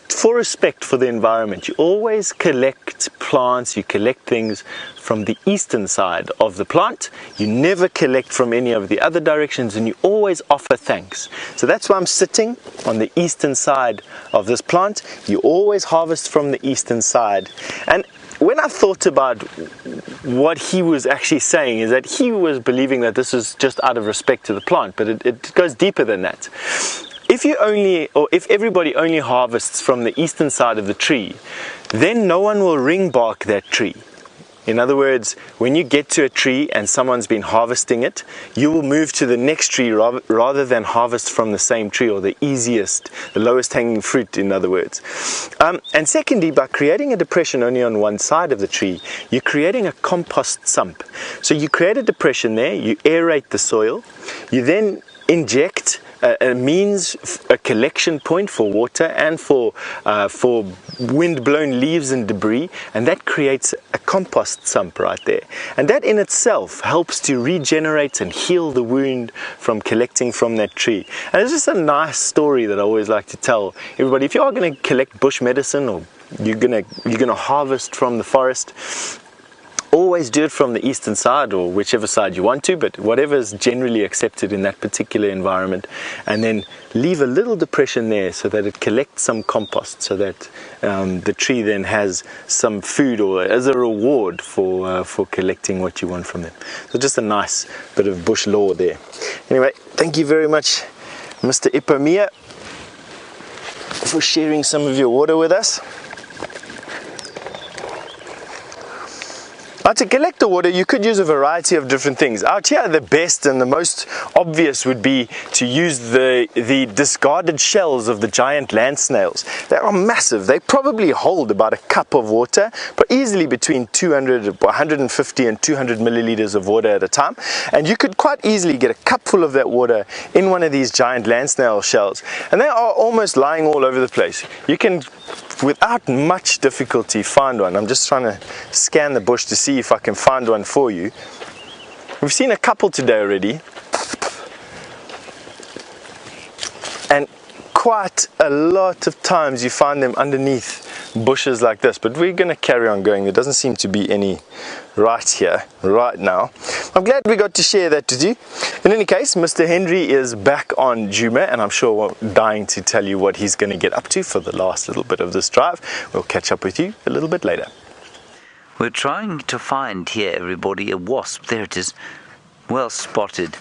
for respect for the environment, you always collect plants, you collect things from the eastern side of the plant. You never collect from any of the other directions, and you always offer thanks. So that's why I'm sitting on the eastern side of this plant. You always harvest from the eastern side. And when I thought about what he was actually saying, is that he was believing that this is just out of respect to the plant, but it goes deeper than that. If everybody only harvests from the eastern side of the tree, then no one will ring bark that tree. In other words, when you get to a tree and someone's been harvesting it, you will move to the next tree rather than harvest from the same tree, or the easiest, the lowest hanging fruit, in other words. And secondly, by creating a depression only on one side of the tree, you're creating a compost sump. So you create a depression there, you aerate the soil, you then inject a collection point for water and for wind-blown leaves and debris, and that creates a compost sump right there. And that in itself helps to regenerate and heal the wound from collecting from that tree. And it's just a nice story that I always like to tell everybody. If you are going to collect bush medicine, or you're gonna harvest from the forest, always do it from the eastern side, or whichever side you want to, but whatever is generally accepted in that particular environment, and then leave a little depression there so that it collects some compost, so that the tree then has some food, or as a reward for collecting what you want from them. So just a nice bit of bush lore there. Anyway, thank you very much, Mr. Ipamia, for sharing some of your water with us. Now, to collect the water, you could use a variety of different things. Out here, the best and the most obvious would be to use the discarded shells of the giant land snails. They are massive. They probably hold about a cup of water, but easily between 150 and 200 milliliters of water at a time. And you could quite easily get a cup full of that water in one of these giant land snail shells. And they are almost lying all over the place. You can, without much difficulty, find one. I'm just trying to scan the bush to see if I can find one for you. We've seen a couple today already, and quite a lot of times you find them underneath bushes like this, but we're going to carry on going. There doesn't seem to be any right here right now. I'm glad we got to share that with you. In any case, Mr. Henry is back on Djuma, and I'm sure dying to tell you what he's going to get up to for the last little bit of this drive. We'll catch up with you a little bit later. We're trying to find here, everybody, a wasp. There it is. Well spotted.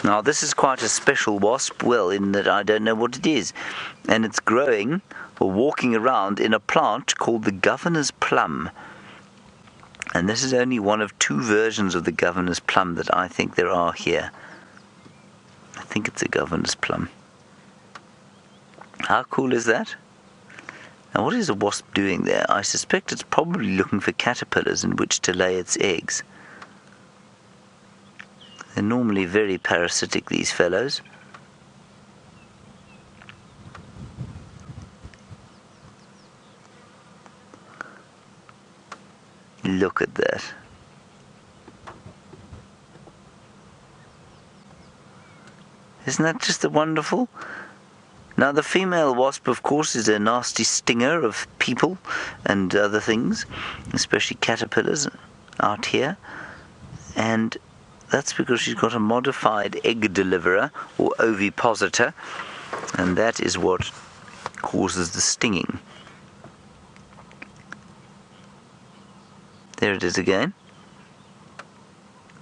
Now, this is quite a special wasp, well, in that I don't know what it is. And it's growing or walking around in a plant called the governor's plum. And this is only one of two versions of the governor's plum that I think there are here. I think it's a governor's plum. How cool is that? Now what is a wasp doing there? I suspect it's probably looking for caterpillars in which to lay its eggs. They're normally very parasitic, these fellows. Look at that. Isn't that just wonderful? Now the female wasp, of course, is a nasty stinger of people and other things, especially caterpillars out here. And that's because she's got a modified egg deliverer or ovipositor, and that is what causes the stinging. There it is again.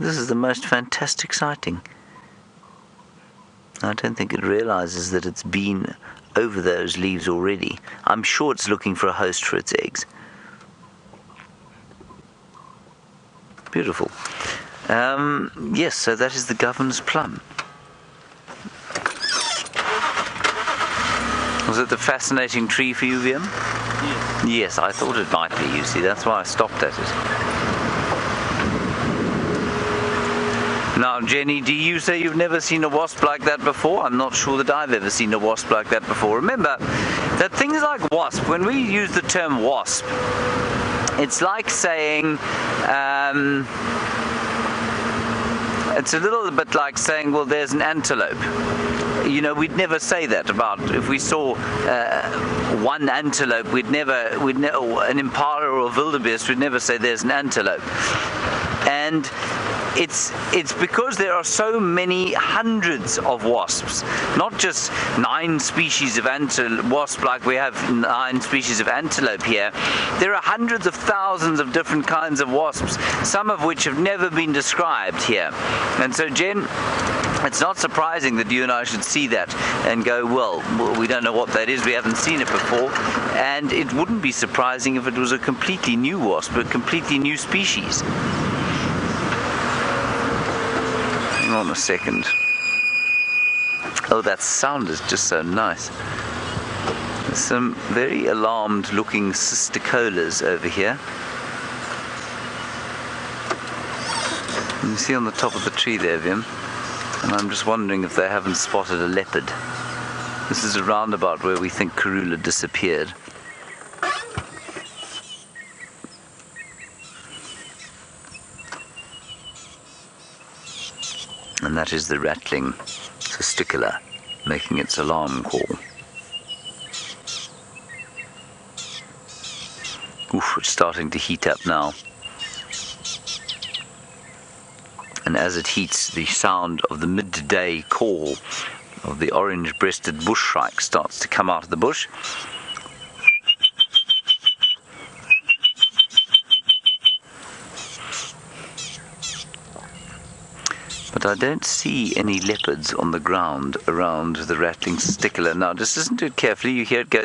This is the most fantastic sighting. I don't think it realizes that it's been over those leaves already. I'm sure it's looking for a host for its eggs. Beautiful. Yes, so that is the governor's plum. Was it the fascinating tree for you, Liam? Yes. Yes, I thought it might be, you see. That's why I stopped at it. Now, Jenny, do you say you've never seen a wasp like that before? I'm not sure that I've ever seen a wasp like that before. Remember that things like wasp, when we use the term wasp, it's like saying, it's a little bit like saying, well, there's an antelope. You know, we'd never say that about, if we saw one antelope, an impala or a wildebeest, we'd never say there's an antelope. And it's because there are so many hundreds of wasps, not just 9 species of wasp like we have 9 species of antelope here. There are hundreds of thousands of different kinds of wasps, some of which have never been described here. And so, Jen, it's not surprising that you and I should see that and go, well, we don't know what that is, we haven't seen it before. And it wouldn't be surprising if it was a completely new wasp, a completely new species. Hang on a second. Oh, that sound is just so nice. There's some very alarmed looking cisticolas over here. You see on the top of the tree there, Vim? And I'm just wondering if they haven't spotted a leopard. This is a roundabout where we think Karula disappeared. And that is the rattling cisticola making its alarm call. Oof, it's starting to heat up now. And as it heats, the sound of the midday call of the orange-breasted bush shrike starts to come out of the bush. But I don't see any leopards on the ground around the rattling cisticola. Now, just listen to it carefully. You hear it go...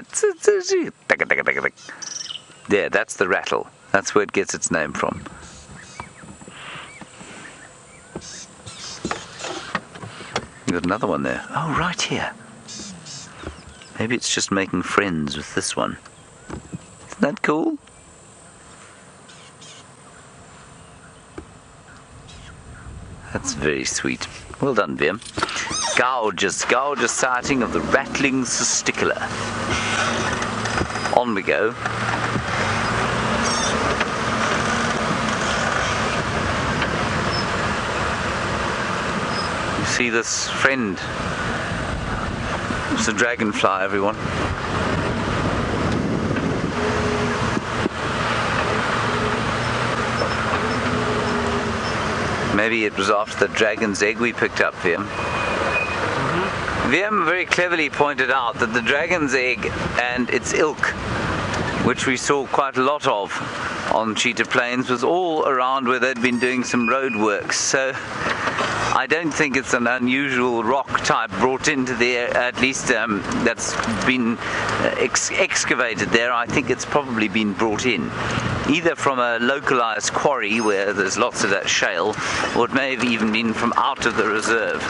There, that's the rattle. That's where it gets its name from. You've got another one there. Oh, right here. Maybe it's just making friends with this one. Isn't that cool? That's very sweet. Well done, Vim. Gorgeous sighting of the rattling cisticola. On we go. You see this friend? It's a dragonfly, everyone. Maybe it was after the dragon's egg we picked up, Vim. Vim very cleverly pointed out that the dragon's egg and its ilk, which we saw quite a lot of on Cheetah Plains, was all around where they'd been doing some road works. So I don't think it's an unusual rock type brought into there, at least that's been excavated there. I think it's probably been brought in, either from a localized quarry where there's lots of that shale, or it may have even been from out of the reserve.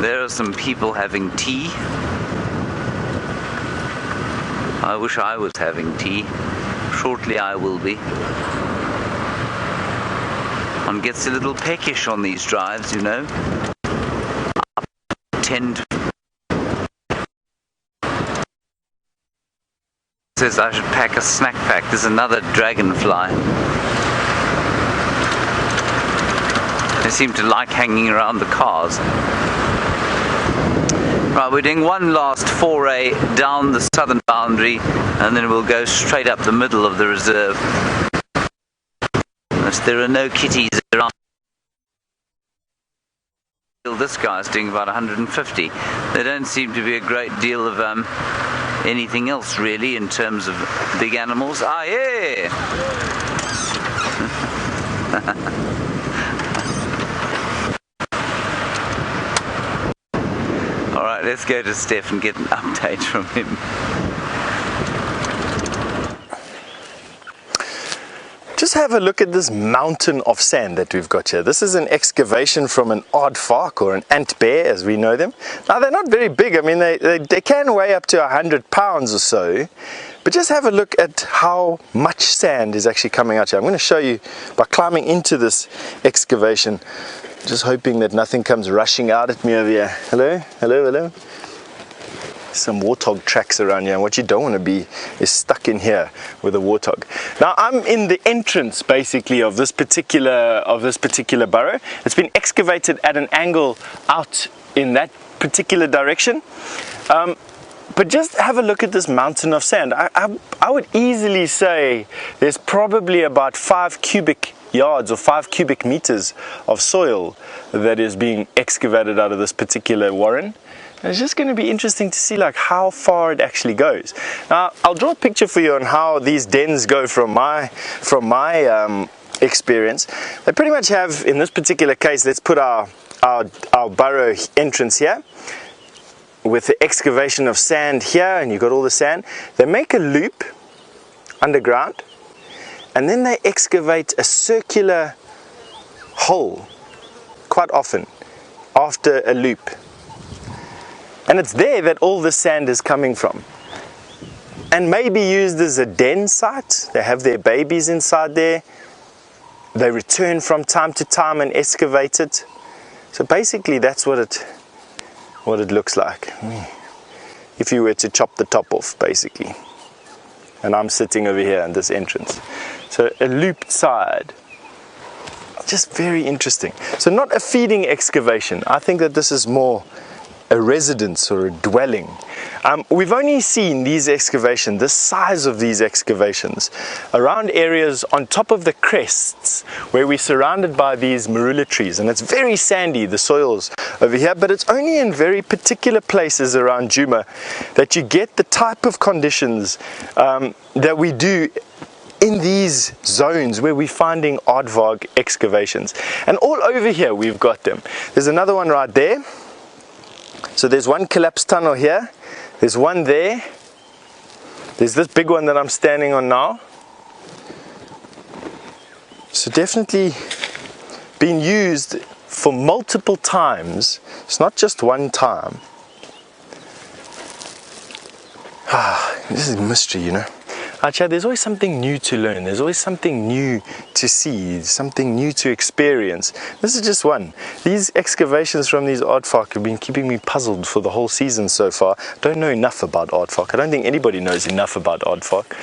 There are some people having tea. I wish I was having tea. Shortly I will be. One gets a little peckish on these drives, you know. Says I should pack a snack pack. There's another dragonfly. They seem to like hanging around the cars. Right, we're doing one last foray down the southern boundary, and then we'll go straight up the middle of the reserve. Unless there are no kitties around. This guy's doing about 150. There don't seem to be a great deal of anything else really in terms of big animals. Ah, yeah! Alright, let's go to Stef and get an update from him. Just have a look at this mountain of sand that we've got here. This is an excavation from an aardvark, or an ant bear as we know them. Now they're not very big. I mean they can weigh up to 100 pounds or so, but just have a look at how much sand is actually coming out here. I'm going to show you by climbing into this excavation, just hoping that nothing comes rushing out at me over here. Hello, hello, hello. Some warthog tracks around here, and what you don't want to be is stuck in here with a warthog. Now I'm in the entrance basically of this particular burrow. It's been excavated at an angle out in that particular direction, but just have a look at this mountain of sand. I would easily say there's probably about 5 cubic yards or 5 cubic meters of soil that is being excavated out of this particular warren. And it's just going to be interesting to see like how far it actually goes. Now I'll draw a picture for you on how these dens go from my experience. They pretty much have, in this particular case, let's put our burrow entrance here with the excavation of sand here, and you've got all the sand. They make a loop underground, and then they excavate a circular hole quite often after a loop. And it's there that all the sand is coming from, and maybe used as a den site. They have their babies inside there. They return from time to time and excavate it. So basically that's what it looks like if you were to chop the top off, basically. And I'm sitting over here in this entrance. So a looped side. Just very interesting. So not a feeding excavation. I think that this is more a residence or a dwelling. We've only seen these excavations, the size of these excavations, around areas on top of the crests where we're surrounded by these marula trees, and it's very sandy, the soils over here, but it's only in very particular places around Djuma that you get the type of conditions that we do in these zones where we're finding aardvark excavations. And all over here we've got them. There's another one right there. So there's one collapsed tunnel here, there's one there, there's this big one that I'm standing on now. So definitely being used for multiple times. It's not just one time. This is mystery, you know. Actually, there's always something new to learn. There's always something new to see, something new to experience. This is just one. These excavations from these aardvark have been keeping me puzzled for the whole season so far. I don't know enough about aardvark. I don't think anybody knows enough about aardvark.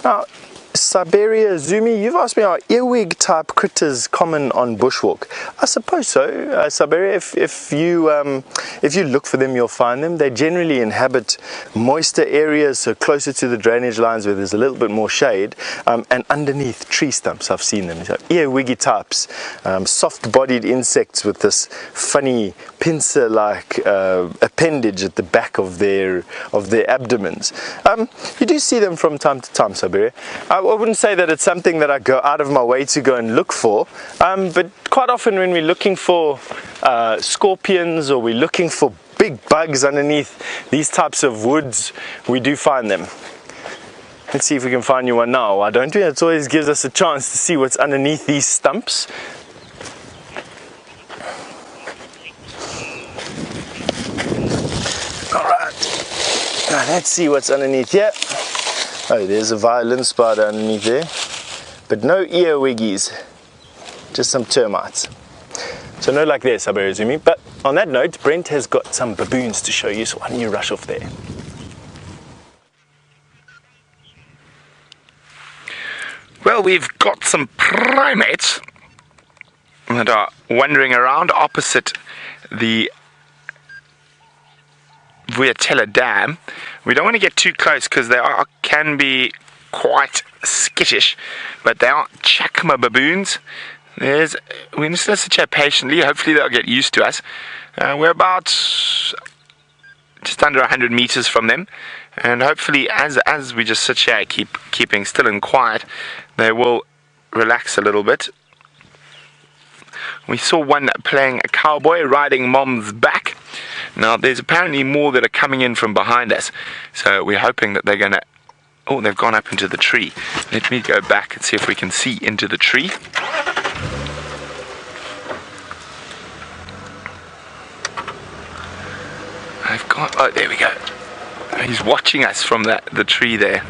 Now, Siberia Zumi, you've asked me, are earwig type critters common on bushwalk? I suppose so. Siberia, if you look for them, you'll find them. They generally inhabit moister areas, so closer to the drainage lines where there's a little bit more shade, and underneath tree stumps. I've seen them. So earwiggy types, soft-bodied insects with this funny pincer-like appendage at the back of their abdomens. You do see them from time to time, Siberia. I wouldn't say that it's something that I go out of my way to go and look for, but quite often when we're looking for scorpions, or we're looking for big bugs underneath these types of woods, we do find them. Let's see if we can find you one now. Why don't we? It always gives us a chance to see what's underneath these stumps. Let's see what's underneath here. Oh, there's a violin spider underneath there. But no earwiggies, just some termites. So no luck there, Sabarazumi. But on that note, Brent has got some baboons to show you, so why don't you rush off there? Well, we've got some primates that are wandering around opposite the Vuyatela Dam. We don't want to get too close because they can be quite skittish, but they are Chacma baboons. We're just going to sit here patiently. Hopefully they'll get used to us. We're about just under 100 meters from them, and hopefully as we just sit here keeping still and quiet, they will relax a little bit. We saw one playing a cowboy riding Mom's back. Now there's apparently more that are coming in from behind us, so we're hoping that they're going to... Oh, they've gone up into the tree. Let me go back and see if we can see into the tree. Oh, there we go. He's watching us from the tree there.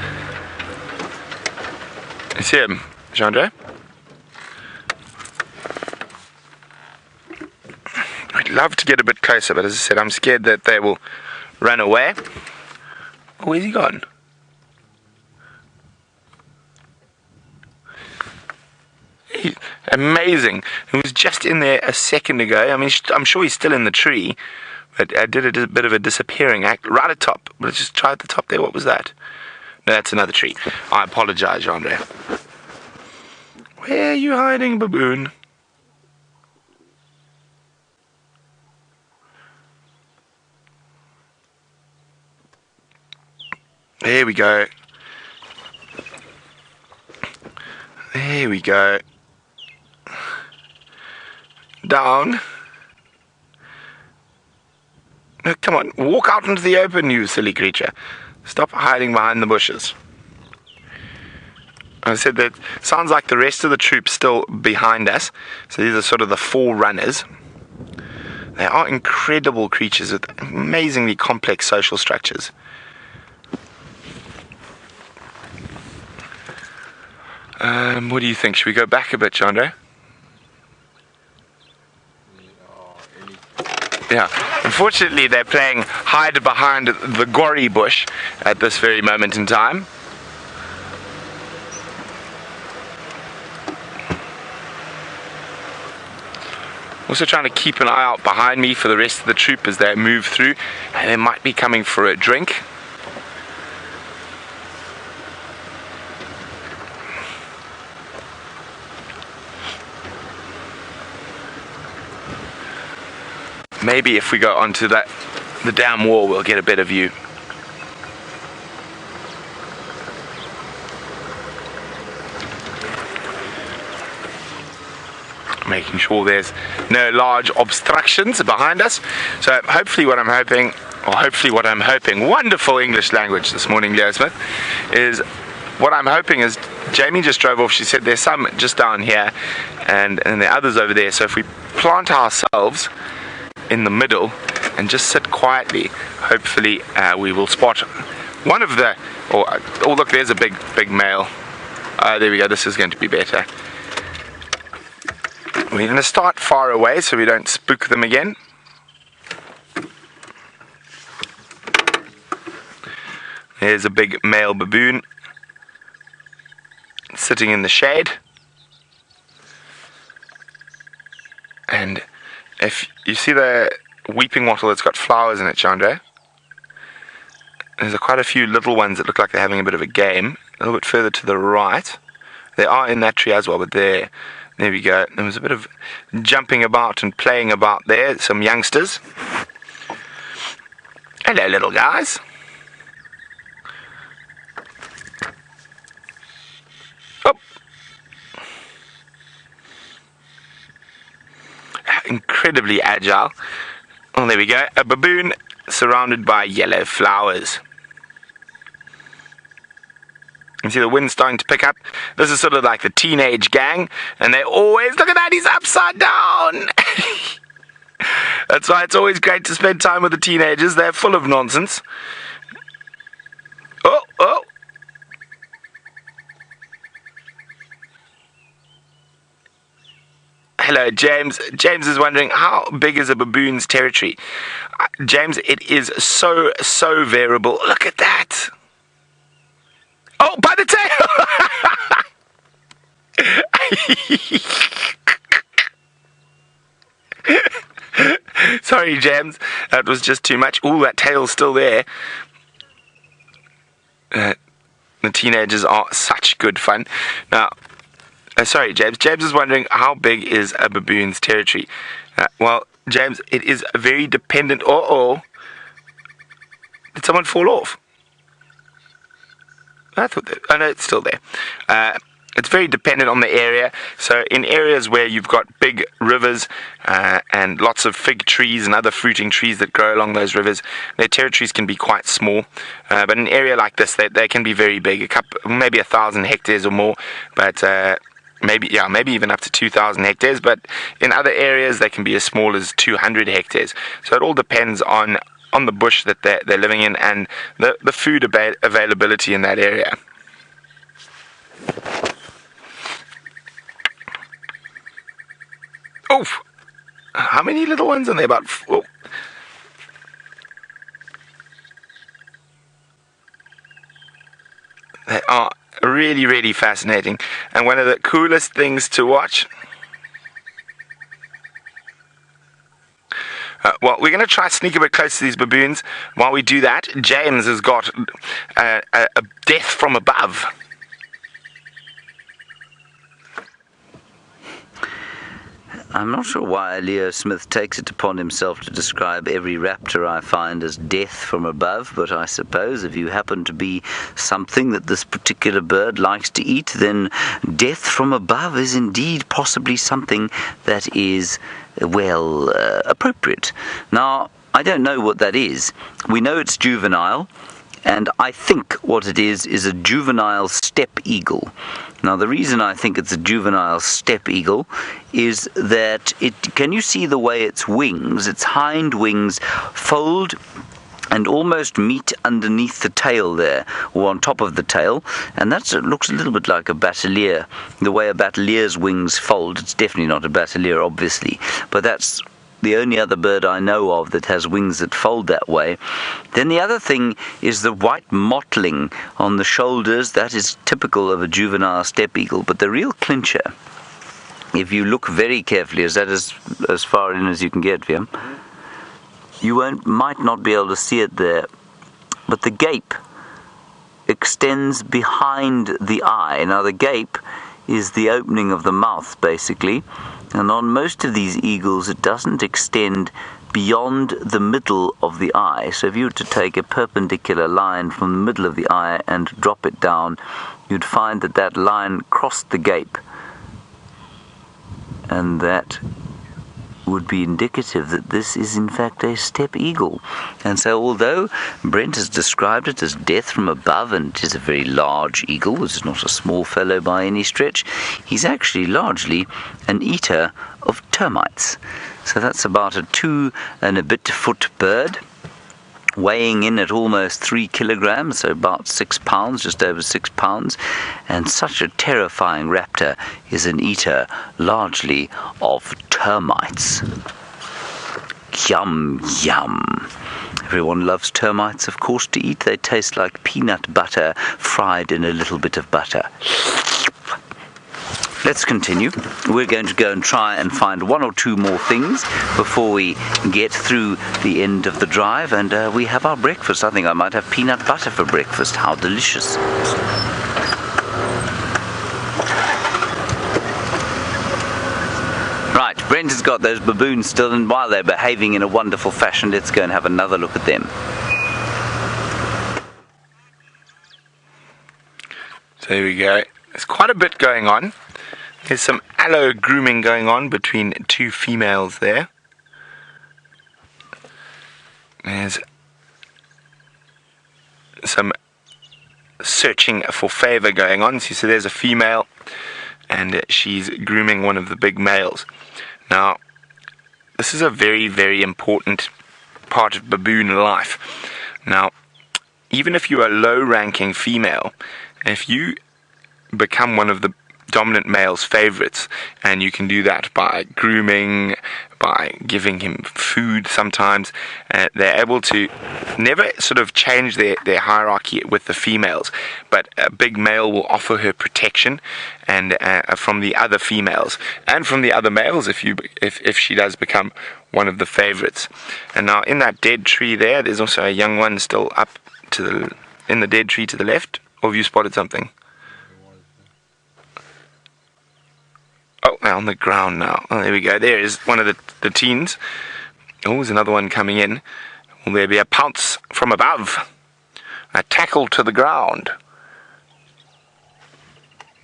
You see him, Jean-Andre? I'd love to get a bit closer, but as I said, I'm scared that they will run away. Oh, where's he gone? Amazing. He was just in there a second ago. I mean, I'm sure he's still in the tree, but I did a bit of a disappearing act right at top. Let's just try at the top there. What was that? No, that's another tree. I apologize, Andre. Where are you hiding, baboon? There we go. There we go. Down. No, come on, walk out into the open, you silly creature. Stop hiding behind the bushes. I said that sounds like the rest of the troop's still behind us. So these are sort of the forerunners. They are incredible creatures with amazingly complex social structures. What do you think? Should we go back a bit, Chandra? Yeah, unfortunately they're playing hide behind the gory bush at this very moment in time. Also trying to keep an eye out behind me for the rest of the troop as they move through, and they might be coming for a drink. Maybe if we go onto the dam wall, we'll get a better view. Making sure there's no large obstructions behind us. So hopefully what I'm hoping, wonderful English language this morning, Leo Smith, is what I'm hoping is, Jamie just drove off, she said there's some just down here and the others over there. So if we plant ourselves in the middle and just sit quietly, hopefully we will spot one of the, oh look, there's a big male. There we go, this is going to be better. We're going to start far away so we don't spook them again. There's a big male baboon sitting in the shade. And if you see the weeping wattle that's got flowers in it, Chandra, there's quite a few little ones that look like they're having a bit of a game. A little bit further to the right. They are in that tree as well, but there we go. There was a bit of jumping about and playing about there. Some youngsters. Hello, little guys. Oh. Incredibly agile. Oh, there we go. A baboon surrounded by yellow flowers. You see the wind starting to pick up. This is sort of like the teenage gang, and they always, look at that, he's upside down. That's why it's always great to spend time with the teenagers. They're full of nonsense. hello, James. James is wondering, how big is a baboon's territory? James, it is so variable. Look at that. Oh, by the tail. Sorry, James. That was just too much. Ooh, that tail's still there. The teenagers are such good fun. Now, sorry, James. James is wondering, how big is a baboon's territory? Well, James, it is very dependent. Did someone fall off? I thought that. Oh no, it's still there. It's very dependent on the area. So in areas where you've got big rivers and lots of fig trees and other fruiting trees that grow along those rivers, their territories can be quite small. But in an area like this, they can be very big, maybe 1,000 hectares or more. But maybe even up to 2,000 hectares. But in other areas, they can be as small as 200 hectares. So it all depends on the bush that they're living in and the food availability in that area. Oh, how many little ones are there? About four. They are really fascinating, and one of the coolest things to watch. Well, we're going to try to sneak a bit close to these baboons. While we do that, James has got a death from above. I'm not sure why Leo Smith takes it upon himself to describe every raptor I find as death from above, but I suppose if you happen to be something that this particular bird likes to eat, then death from above is indeed possibly something that is, well, appropriate. Now, I don't know what that is. We know it's juvenile, and I think what it is a juvenile steppe eagle. Now, the reason I think it's a juvenile steppe eagle is that can you see the way its hind wings fold and almost meet underneath the tail there, or on top of the tail, and it looks a little bit like a batelier. The way a batelier's wings fold, it's definitely not a batelier, obviously, but that's the only other bird I know of that has wings that fold that way. Then the other thing is the white mottling on the shoulders. That is typical of a juvenile steppe eagle, but the real clincher, if you look very carefully, is that as far in as you can get, Viam? You might not be able to see it there, but the gape extends behind the eye. Now, the gape is the opening of the mouth, basically, and on most of these eagles it doesn't extend beyond the middle of the eye. So if you were to take a perpendicular line from the middle of the eye and drop it down, you'd find that line crossed the gape, and that would be indicative that this is in fact a steppe eagle. And so although Brent has described it as death from above, and it is a very large eagle, this is not a small fellow by any stretch, he's actually largely an eater of termites. So that's about a 2 and a bit foot bird, weighing in at almost 3 kilograms, so about 6 pounds, just over 6 pounds, and such a terrifying raptor is an eater largely of termites. Yum, yum. Everyone loves termites, of course, to eat. They taste like peanut butter fried in a little bit of butter. Let's continue. We're going to go and try and find 1 or 2 more things before we get through the end of the drive, and we have our breakfast. I think I might have peanut butter for breakfast. How delicious. Right, Brent has got those baboons still, and while they're behaving in a wonderful fashion, let's go and have another look at them. So there we go. There's quite a bit going on. There's some aloe grooming going on between 2 females there. There's some searching for favor going on. So there's a female, and she's grooming one of the big males. Now, this is a very, very important part of baboon life. Now, even if you're a low-ranking female, if you become one of the dominant male's favorites, and you can do that by grooming, by giving him food sometimes. They're able to never sort of change their hierarchy with the females, but a big male will offer her protection and from the other females and from the other males if she does become one of the favorites. And now in that dead tree there's also a young one still up in the dead tree to the left. Or have you spotted something? Oh, on the ground now. Oh, there we go. There is one of the teens. Oh, there's another one coming in. Will there be a pounce from above? A tackle to the ground.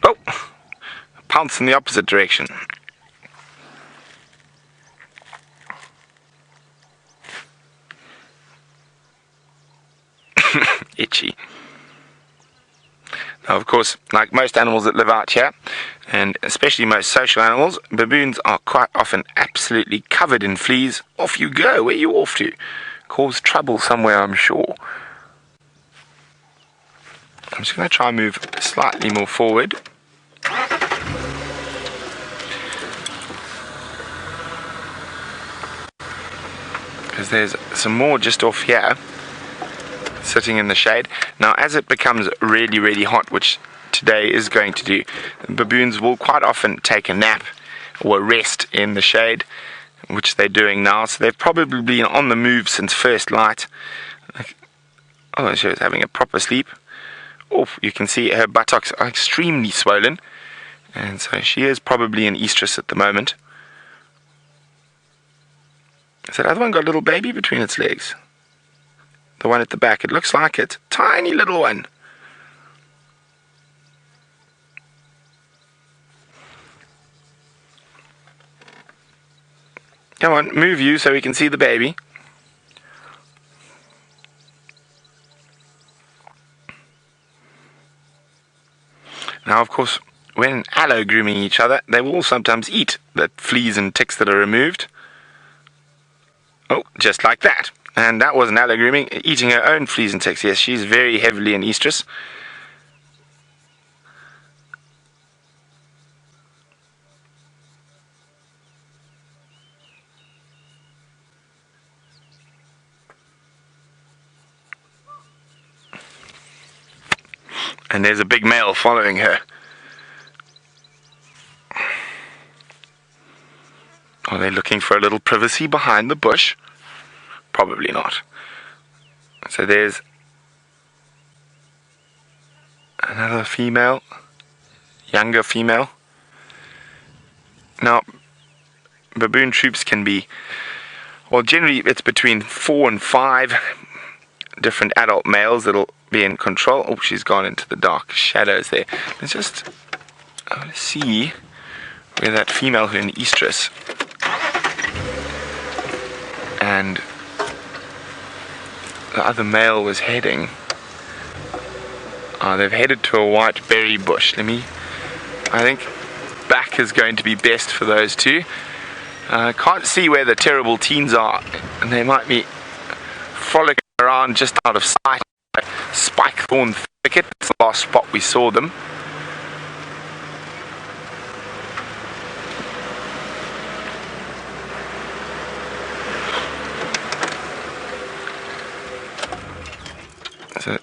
Oh, a pounce in the opposite direction. Itchy. Now, of course, like most animals that live out here, and especially most social animals, baboons are quite often absolutely covered in fleas. Off you go. Where are you off to? Cause trouble somewhere, I'm sure. I'm just going to try and move slightly more forward. Because there's some more just off here, sitting in the shade. Now, as it becomes really, really hot, which today is going to do, baboons will quite often take a nap or a rest in the shade, which they're doing now. So they've probably been on the move since first light. Oh, she was having a proper sleep. Oh, you can see her buttocks are extremely swollen, and so she is probably in estrus at the moment. Has that other one got a little baby between its legs? The one at the back, it looks like it. Tiny little one. Come on, move you so we can see the baby. Now, of course, when allo grooming each other, they will sometimes eat the fleas and ticks that are removed. Oh, just like that. And that wasn't allo grooming, eating her own fleas and ticks. Yes, she's very heavily in estrus. And there's a big male following her. Are they looking for a little privacy behind the bush? Probably not. So there's another female, younger female. Now, baboon troops can be, well, generally it's between 4 and 5 different adult males that'll be in control. Oh, she's gone into the dark shadows there. Let's just see where that female who's in estrus and the other male was heading. They've headed to a white berry bush. I think back is going to be best for those two. Can't see where the terrible teens are, and they might be frolicking around just out of sight. Spike thorn thicket, that's the last spot we saw them. So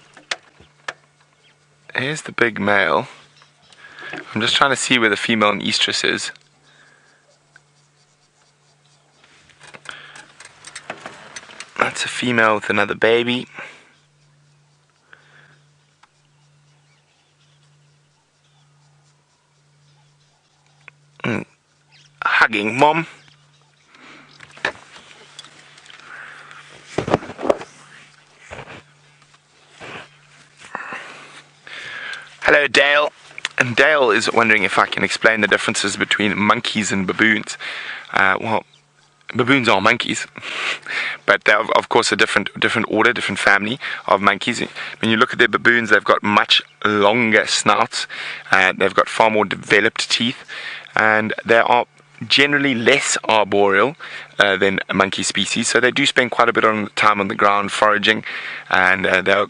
here's the big male. I'm just trying to see where the female in estrus is. That's a female with another baby. Hugging mom. Hello, Dale. And Dale is wondering if I can explain the differences between monkeys and baboons. Well, baboons are monkeys, but they're of course a different order, different family of monkeys. When you look at their baboons, they've got much longer snouts, they've got far more developed teeth, and they are generally less arboreal than monkey species, so they do spend quite a bit of time on the ground foraging, and they're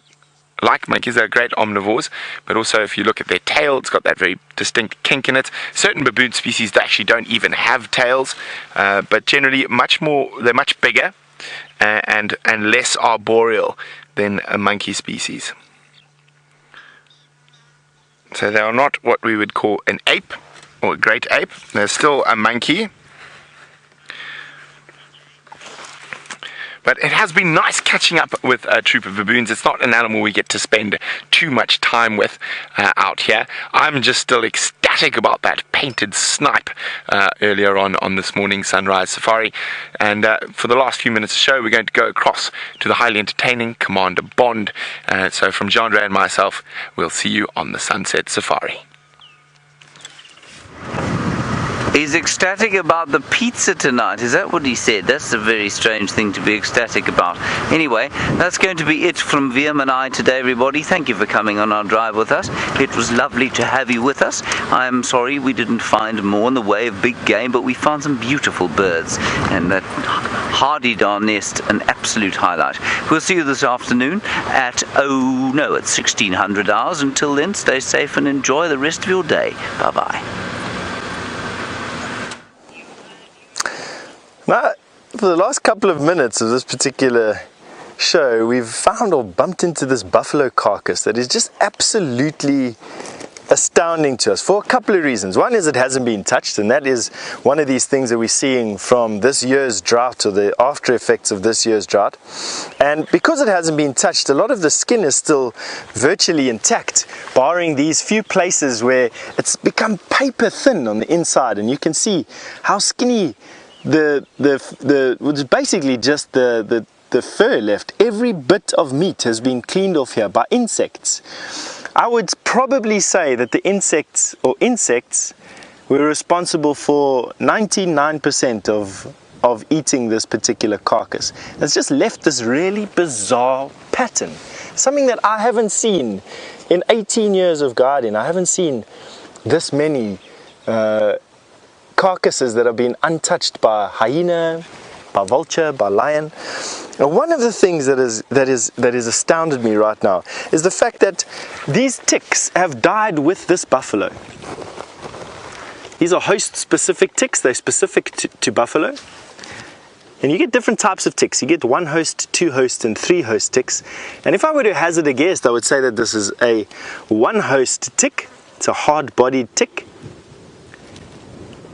like monkeys. They're great omnivores, but also if you look at their tail, it's got that very distinct kink in it. Certain baboon species actually don't even have tails, but generally they're much bigger and less arboreal than a monkey species. So they are not what we would call an ape or a great ape. They're still a monkey. But it has been nice catching up with a troop of baboons. It's not an animal we get to spend too much time with out here. I'm just still ecstatic about that painted snipe earlier on this morning sunrise safari. And for the last few minutes of the show, we're going to go across to the highly entertaining Commander Bond. So from Jandre and myself, we'll see you on the sunset safari. He's ecstatic about the pizza tonight. Is that what he said? That's a very strange thing to be ecstatic about. Anyway, that's going to be it from Viam and I today, everybody. Thank you for coming on our drive with us. It was lovely to have you with us. I'm sorry we didn't find more in the way of big game, but we found some beautiful birds. And that hardy darn nest, an absolute highlight. We'll see you this afternoon at 1600 hours. Until then, stay safe and enjoy the rest of your day. Bye-bye. Now, for the last couple of minutes of this particular show, we've found or bumped into this buffalo carcass that is just absolutely astounding to us for a couple of reasons. One is it hasn't been touched, and that is one of these things that we're seeing from this year's drought, or the after effects of this year's drought. And because it hasn't been touched, a lot of the skin is still virtually intact, barring these few places where it's become paper thin on the inside, and you can see how skinny it's basically just the fur left. Every bit of meat has been cleaned off here by insects. I would probably say that the insects were responsible for 99% of eating this particular carcass. It's just left this really bizarre pattern, something that I haven't seen in 18 years of guiding. I haven't seen this many carcasses that have been untouched by hyena, by vulture, by lion. Now, one of the things that has astounded me right now is the fact that these ticks have died with this buffalo. These are host-specific ticks. They're specific to buffalo. And you get different types of ticks. You get 1 host, 2 host, and 3 host ticks. And if I were to hazard a guess, I would say that this is a 1 host tick. It's a hard-bodied tick.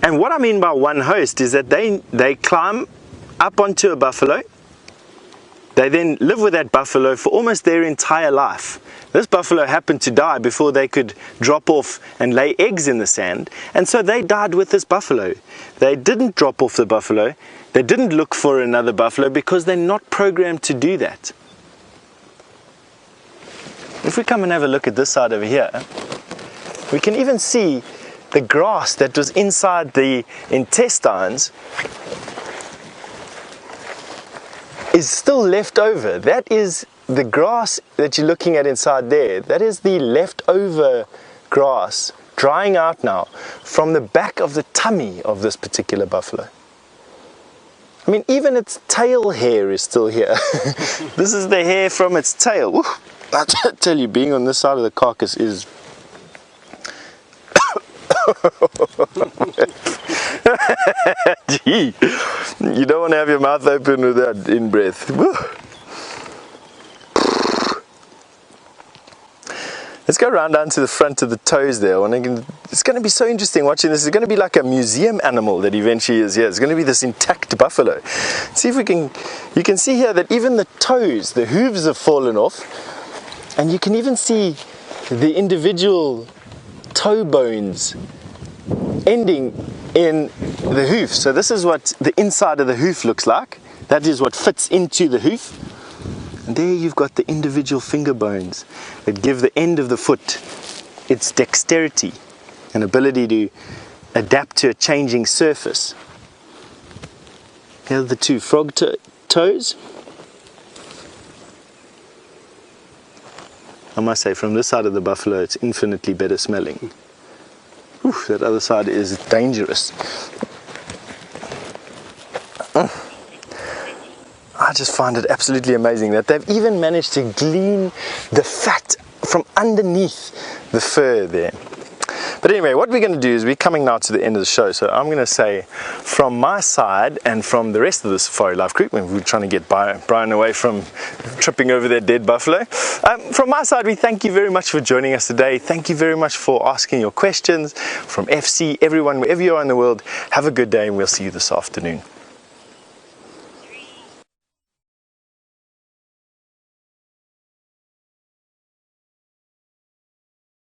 And what I mean by 1 host is that they climb up onto a buffalo. They then live with that buffalo for almost their entire life. This buffalo happened to die before they could drop off and lay eggs in the sand, and so they died with this buffalo. They didn't drop off the buffalo. They didn't look for another buffalo because they're not programmed to do that. If we come and have a look at this side over here, we can even see the grass that was inside the intestines is still left over. That is the grass that you're looking at inside there. That is the leftover grass drying out now from the back of the tummy of this particular buffalo. I mean, even its tail hair is still here. This is the hair from its tail. Woo. I tell you, being on this side of the carcass is gee, you don't want to have your mouth open with that in breath. Let's go around down to the front of the toes there. It's going to be so interesting watching this. It's going to be like a museum animal that eventually is here. It's going to be this intact buffalo. See if we can, you can see here that even the toes, the hooves have fallen off, and you can even see the individual toe bones ending in the hoof. So this is what the inside of the hoof looks like. That is what fits into the hoof. And there you've got the individual finger bones that give the end of the foot its dexterity and ability to adapt to a changing surface. Here are the 2 frog toes. I must say, from this side of the buffalo, it's infinitely better smelling. Oof, that other side is dangerous. I just find it absolutely amazing that they've even managed to glean the fat from underneath the fur there. But anyway, what we're going to do is we're coming now to the end of the show, so I'm going to say from my side and from the rest of the Safari Life crew, when we're trying to get Brian away from tripping over that dead buffalo, from my side we thank you very much for joining us today. Thank you very much for asking your questions. From FC, everyone, wherever you are in the world, have a good day and we'll see you this afternoon.